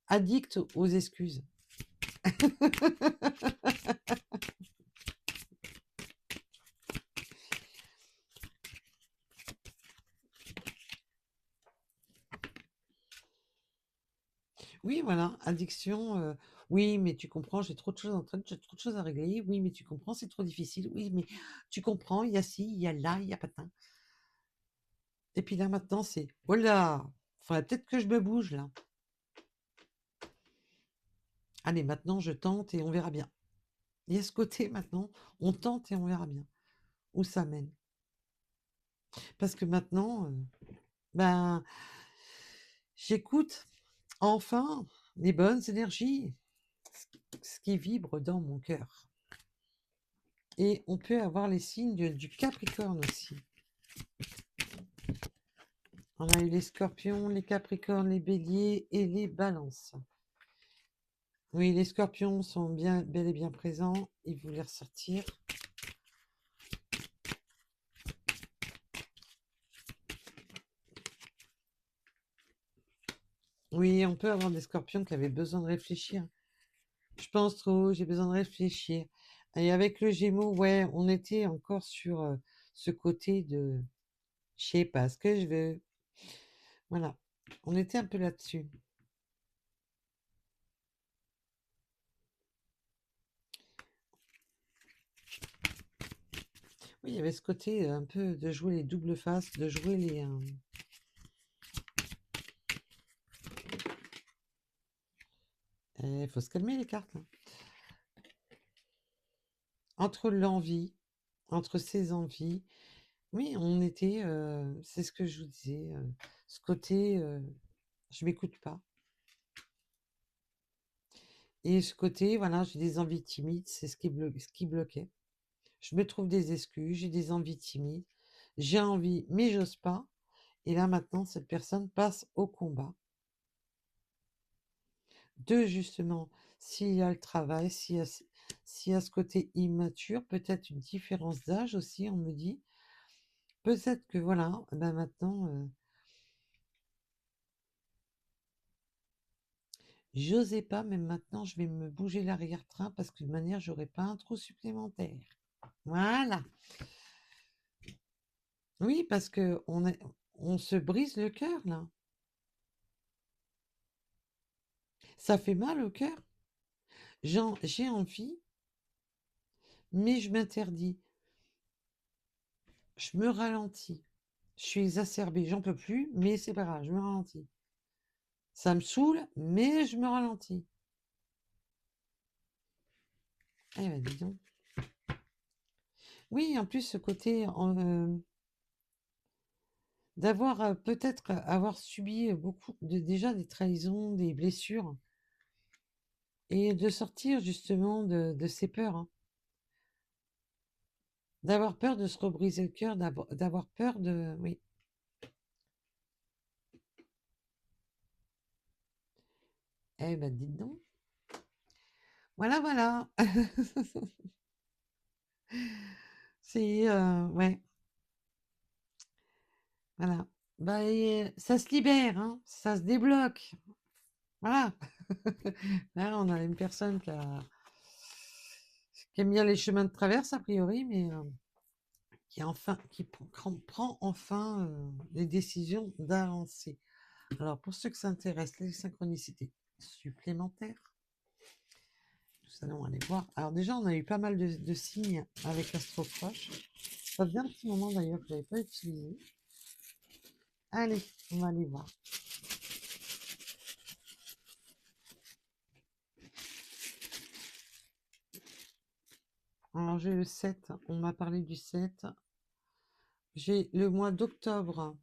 addicts aux excuses. Oui, voilà, addiction. Oui, mais tu comprends, j'ai trop de choses en train, j'ai trop de choses à régler. Oui, mais tu comprends, c'est trop difficile. Oui, mais tu comprends, il y a ci, il y a là, il y a patin. Et puis là, maintenant, c'est, oh là, faudrait peut-être que je me bouge là. Allez, maintenant, je tente et on verra bien. Il y a ce côté maintenant, on tente et on verra bien où ça mène. Parce que maintenant, ben, j'écoute enfin les bonnes énergies, ce qui vibre dans mon cœur. Et on peut avoir les signes du Capricorne aussi. On a eu les Scorpions, les Capricornes, les Béliers et les Balances. Oui, les Scorpions sont bien, bel et bien présents. Ils voulaient ressortir. Oui, on peut avoir des Scorpions qui avaient besoin de réfléchir. Je pense trop, j'ai besoin de réfléchir. Et avec le Gémeaux, ouais, on était encore sur ce côté de je sais pas ce que je veux. Voilà, on était un peu là-dessus. Oui, il y avait ce côté un peu de jouer les doubles faces, de jouer les. Il faut se calmer les cartes, hein. Entre l'envie, entre ses envies, oui, on était. C'est ce que je vous disais, ce côté je m'écoute pas. Et ce côté, voilà, j'ai des envies timides, c'est ce qui bloquait. Je me trouve des excuses, j'ai des envies timides, j'ai envie, mais j'ose pas. Et là, maintenant, cette personne passe au combat. De justement, s'il y a le travail, s'il y a ce côté immature, peut-être une différence d'âge aussi, on me dit. Peut-être que voilà, ben maintenant, j'osais pas, mais maintenant, je vais me bouger l'arrière-train parce que de manière, j'aurai pas un trou supplémentaire. Voilà. Oui, parce que on se brise le cœur, là. Ça fait mal au cœur. J'ai envie, mais je m'interdis. Je me ralentis. Je suis exacerbée, j'en peux plus, mais c'est pas grave, je me ralentis. Ça me saoule, mais je me ralentis. Eh ben, dis donc. Oui, en plus, ce côté d'avoir peut-être avoir subi beaucoup déjà des trahisons, des blessures, et de sortir justement de ces peurs, hein. D'avoir peur de se rebriser le cœur, d'avoir peur de. Oui. Eh ben, dites donc. Voilà, voilà. C'est. Ouais, voilà. Bah, et, ça se libère, hein, ça se débloque. Voilà. Là, on a une personne qui aime bien les chemins de traverse, a priori, mais qui prend enfin les décisions d'avancer. Alors, pour ceux que ça intéresse, les synchronicités supplémentaires, nous allons aller voir. Alors, déjà, on a eu pas mal de signes avec l'astroproche. Ça faisait un petit moment d'ailleurs que je n'avais pas utilisé. Allez, on va aller voir. Alors, j'ai le 7, on m'a parlé du 7. J'ai le mois d'octobre.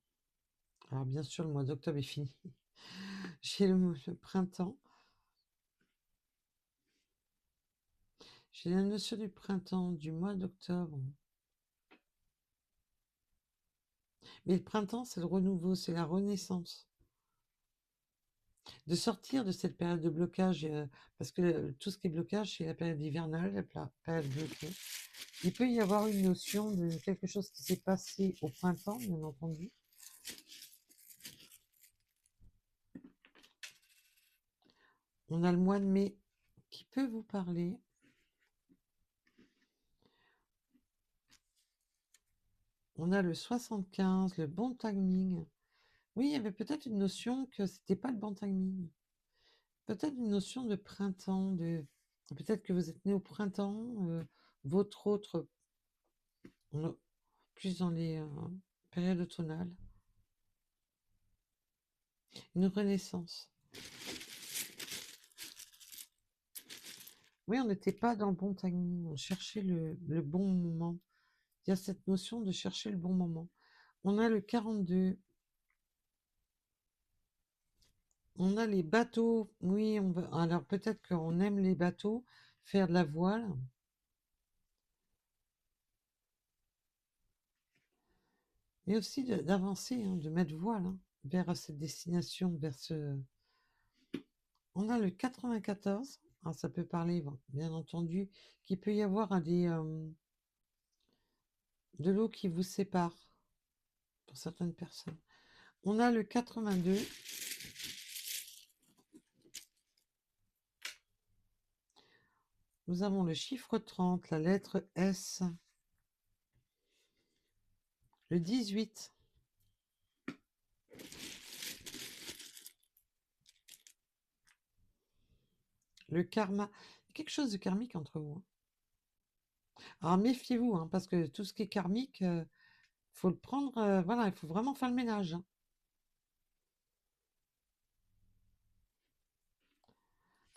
Alors, bien sûr, le mois d'octobre est fini. J'ai le printemps. J'ai la notion du printemps, du mois d'octobre. Mais le printemps, c'est le renouveau, c'est la renaissance. De sortir de cette période de blocage, parce que tout ce qui est blocage, c'est la période hivernale, la période bloquée. Il peut y avoir une notion de quelque chose qui s'est passé au printemps, bien entendu, On a le mois de mai qui peut vous parler. On a le 75, le bon timing. Oui, il y avait peut-être une notion que c'était pas le bon timing. Peut-être une notion de printemps, peut-être que vous êtes né au printemps, votre autre plus dans les périodes automnales. Une renaissance. Oui, on n'était pas dans le bon timing, on cherchait le bon moment. Il y a cette notion de chercher le bon moment. On a le 42. On a les bateaux. Oui, alors peut-être qu'on aime les bateaux, faire de la voile. Mais aussi d'avancer, hein, de mettre voile vers cette destination, vers ce... On a le 94. Ah, ça peut parler, bien entendu, qu'il peut y avoir de l'eau qui vous sépare pour certaines personnes. On a le 82. Nous avons le chiffre 30, la lettre S. Le 18. Le karma. Il y a quelque chose de karmique entre vous. Alors méfiez-vous, parce que tout ce qui est karmique, faut le prendre, voilà, il faut vraiment faire le ménage.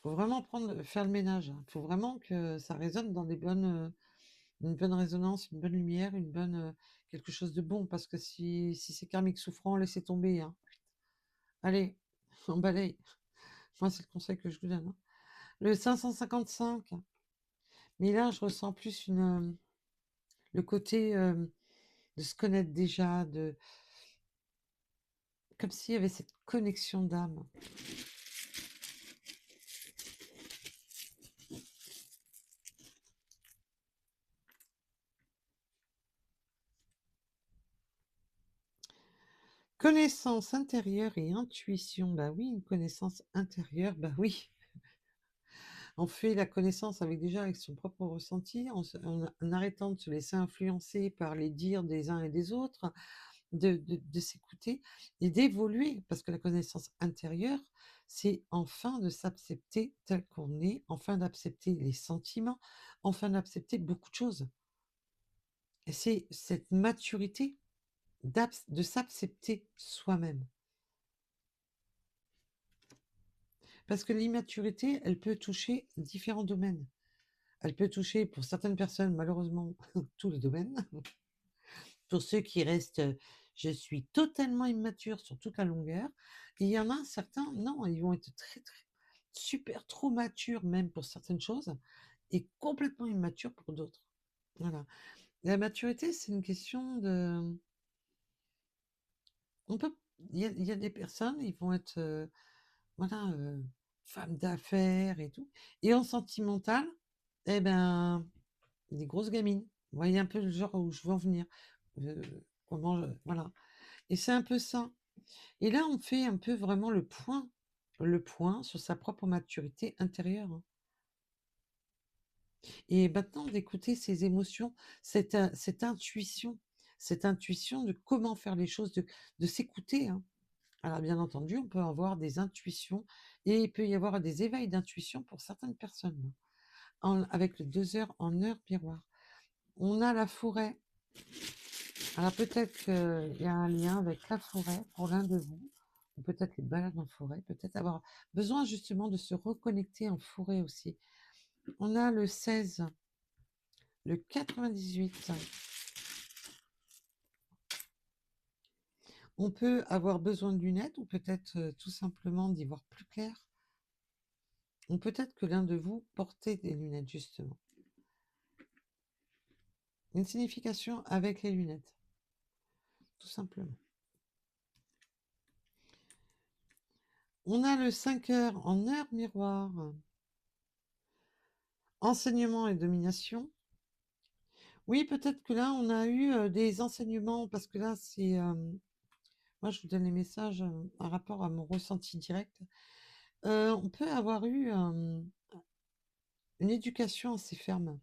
Faut vraiment faire le ménage. Il faut vraiment que ça résonne dans une bonne résonance, une bonne lumière, quelque chose de bon, parce que si c'est karmique souffrant, laissez tomber. Allez, on balaye. Moi, c'est le conseil que je vous donne. Le 555. Mais là, je ressens plus le côté de se connaître déjà, comme s'il y avait cette connexion d'âme. Connaissance intérieure et intuition, bah oui, une connaissance intérieure, bah oui. On fait la connaissance avec son propre ressenti, en arrêtant de se laisser influencer par les dires des uns et des autres, de s'écouter et d'évoluer, parce que la connaissance intérieure, c'est enfin de s'accepter tel qu'on est, enfin d'accepter les sentiments, enfin d'accepter beaucoup de choses. Et c'est cette maturité de s'accepter soi-même. Parce que l'immaturité, elle peut toucher différents domaines. Elle peut toucher, pour certaines personnes, malheureusement, tous les domaines. Pour ceux qui restent, je suis totalement immature sur toute la longueur. Et il y en a certains, non, ils vont être très, très, super trop matures même pour certaines choses et complètement immatures pour d'autres. Voilà. La maturité, c'est une question de... Il y a des personnes, ils vont être, voilà, femmes d'affaires et tout. Et en sentimental, eh ben, des grosses gamines. Vous voyez un peu le genre où je veux en venir. Euh, voilà. Et c'est un peu ça. Et là, on fait un peu vraiment le point sur sa propre maturité intérieure. Et maintenant, d'écouter ses émotions, cette intuition de comment faire les choses, de s'écouter. Alors, bien entendu, on peut avoir des intuitions et il peut y avoir des éveils d'intuition pour certaines personnes, avec le 2 heures en heure miroir. On a la forêt. Alors, peut-être qu'il y a un lien avec la forêt pour l'un de vous, ou peut-être les balades en forêt, peut-être avoir besoin justement de se reconnecter en forêt aussi. On a le 16, le 98. On peut avoir besoin de lunettes ou peut-être tout simplement d'y voir plus clair. Ou peut-être que l'un de vous portait des lunettes, justement. Une signification avec les lunettes. Tout simplement. On a le 5 heures en heure miroir. Enseignement et domination. Oui, peut-être que là, on a eu des enseignements, parce que là, c'est... moi, je vous donne les messages en rapport à mon ressenti direct. On peut avoir eu une éducation assez ferme.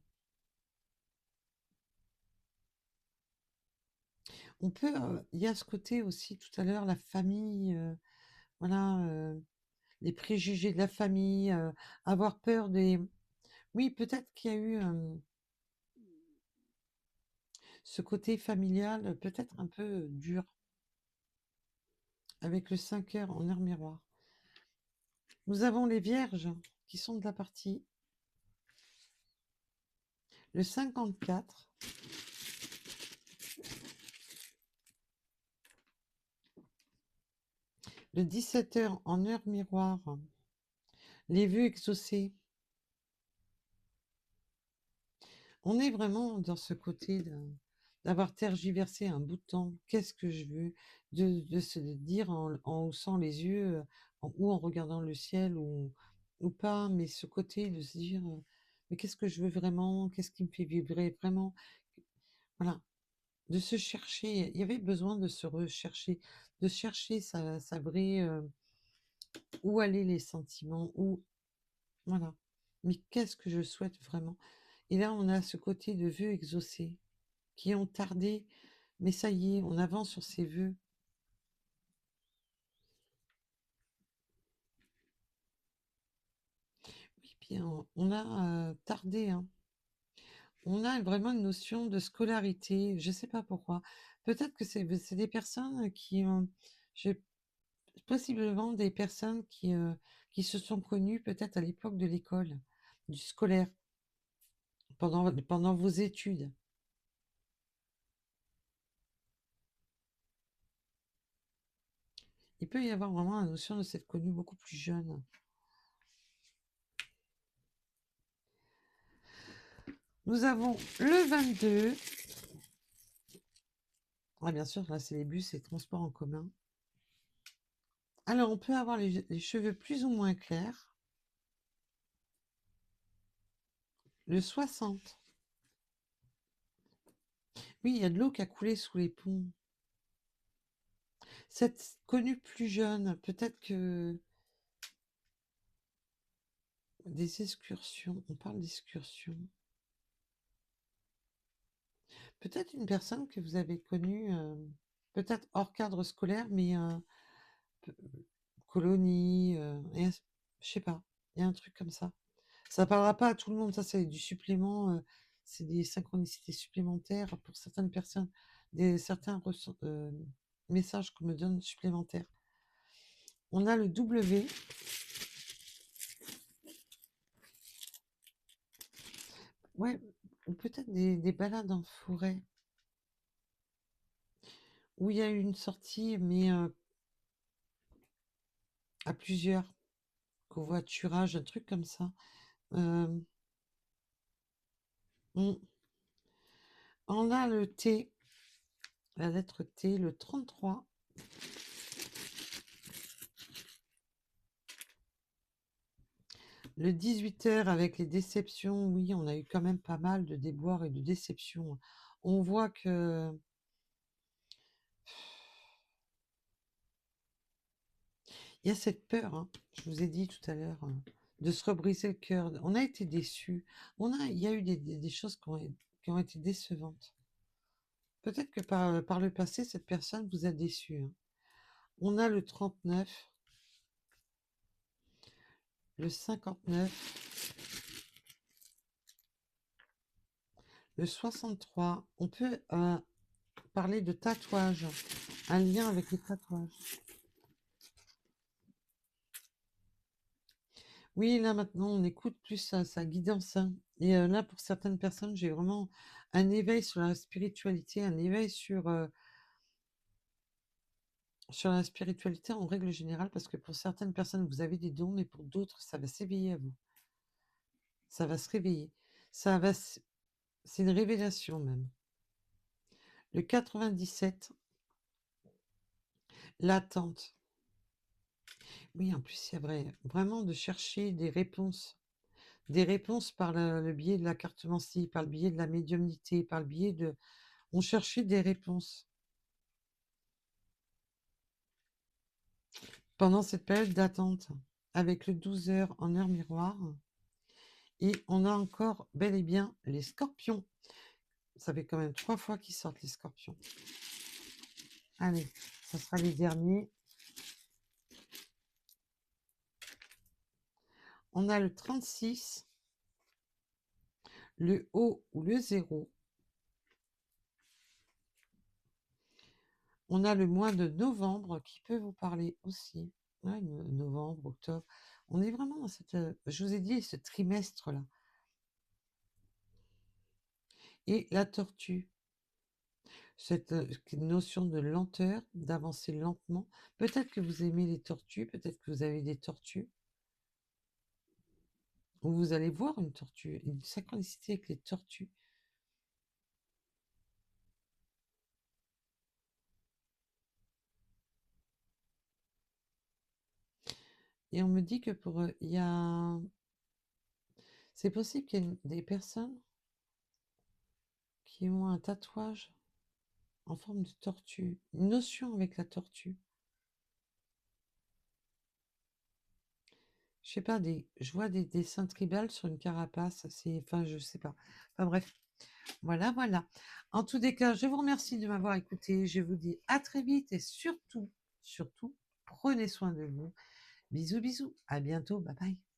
On peut, il y a ce côté aussi tout à l'heure, la famille, voilà, les préjugés de la famille, avoir peur des oui, peut-être qu'il y a eu, ce côté familial, peut-être un peu dur, avec le 5 heures en heure miroir. Nous avons les vierges qui sont de la partie, le 54, le 17 heures en heure miroir, les vœux exaucés. On est vraiment dans ce côté d'avoir tergiversé un bout de temps. Qu'est-ce que je veux? De se dire en haussant les yeux, ou en regardant le ciel ou pas, mais ce côté de se dire, mais qu'est-ce que je veux vraiment? Qu'est-ce qui me fait vibrer vraiment? Voilà, de se chercher. Il y avait besoin de se rechercher, de chercher sa vraie, où aller les sentiments, où, voilà. Mais qu'est-ce que je souhaite vraiment? Et là, on a ce côté de vœux exaucés qui ont tardé, mais ça y est, on avance sur ces vœux. Oui, bien, on a tardé, hein. On a vraiment une notion de scolarité, je sais pas pourquoi. Peut-être que c'est des personnes qui ont, j'ai possiblement des personnes qui se sont connues peut-être à l'époque de l'école, du scolaire, pendant vos études. Il peut y avoir vraiment la notion de s'être connu beaucoup plus jeune. Nous avons le 22. Ah, bien sûr, là, c'est les bus et les transports en commun. Alors, on peut avoir les cheveux plus ou moins clairs. Le 60. Oui, il y a de l'eau qui a coulé sous les ponts. Cette connue plus jeune, peut-être que des excursions, on parle d'excursions. Peut-être une personne que vous avez connue, peut-être hors cadre scolaire, mais pe- colonie, je sais pas, il y a un truc comme ça. Ça parlera pas à tout le monde, ça c'est du supplément, c'est des synchronicités supplémentaires pour certaines personnes, certains messages qu'on me donne supplémentaires. On a le W, ouais, ou peut-être des balades en forêt, où il y a eu une sortie, mais à plusieurs, covoiturage, un truc comme ça. Euh, on, on a le T, la lettre T, le 33. Le 18 heures avec les déceptions, oui, on a eu quand même pas mal de déboires et de déceptions. On voit que il y a cette peur, hein, je vous ai dit tout à l'heure, de se rebriser le cœur. On a été déçus. Il y a eu des choses qui ont été décevantes. Peut-être que par le passé, cette personne vous a déçu, hein. On a le 39, le 59, le 63. On peut parler de tatouage, un lien avec les tatouages. Oui, là maintenant, on écoute plus sa guidance, hein. Et là, pour certaines personnes, j'ai vraiment un éveil sur la spiritualité, un éveil sur la spiritualité en règle générale, parce que pour certaines personnes, vous avez des dons, mais pour d'autres, ça va s'éveiller à vous. Ça va se réveiller. Ça va, s- c'est une révélation même. Le 97, l'attente. Oui, en plus, c'est vrai. Vraiment de chercher des réponses. Des réponses par le biais de la cartomancie, par le biais de la médiumnité, par le biais de... On cherchait des réponses pendant cette période d'attente. avec le 12 heures en heure miroir. Et on a encore bel et bien les scorpions. Ça fait quand même 3 fois qu'ils sortent les scorpions. Allez, ça sera les derniers. On a le 36, le haut ou le 0. On a le mois de novembre qui peut vous parler aussi. Ouais, novembre, octobre. On est vraiment dans cette, je vous ai dit, ce trimestre-là. Et la tortue, cette notion de lenteur, d'avancer lentement. Peut-être que vous aimez les tortues, peut-être que vous avez des tortues. Ou vous allez voir une tortue, une synchronicité avec les tortues. Et on me dit que pour eux, il y a... C'est possible qu'il y ait des personnes qui ont un tatouage en forme de tortue, une notion avec la tortue. Je sais pas, je vois des dessins tribales sur une carapace, enfin, je sais pas. Enfin bref, voilà, voilà. En tous les cas, je vous remercie de m'avoir écouté. Je vous dis à très vite et surtout, surtout, prenez soin de vous. Bisous, bisous. À bientôt. Bye bye.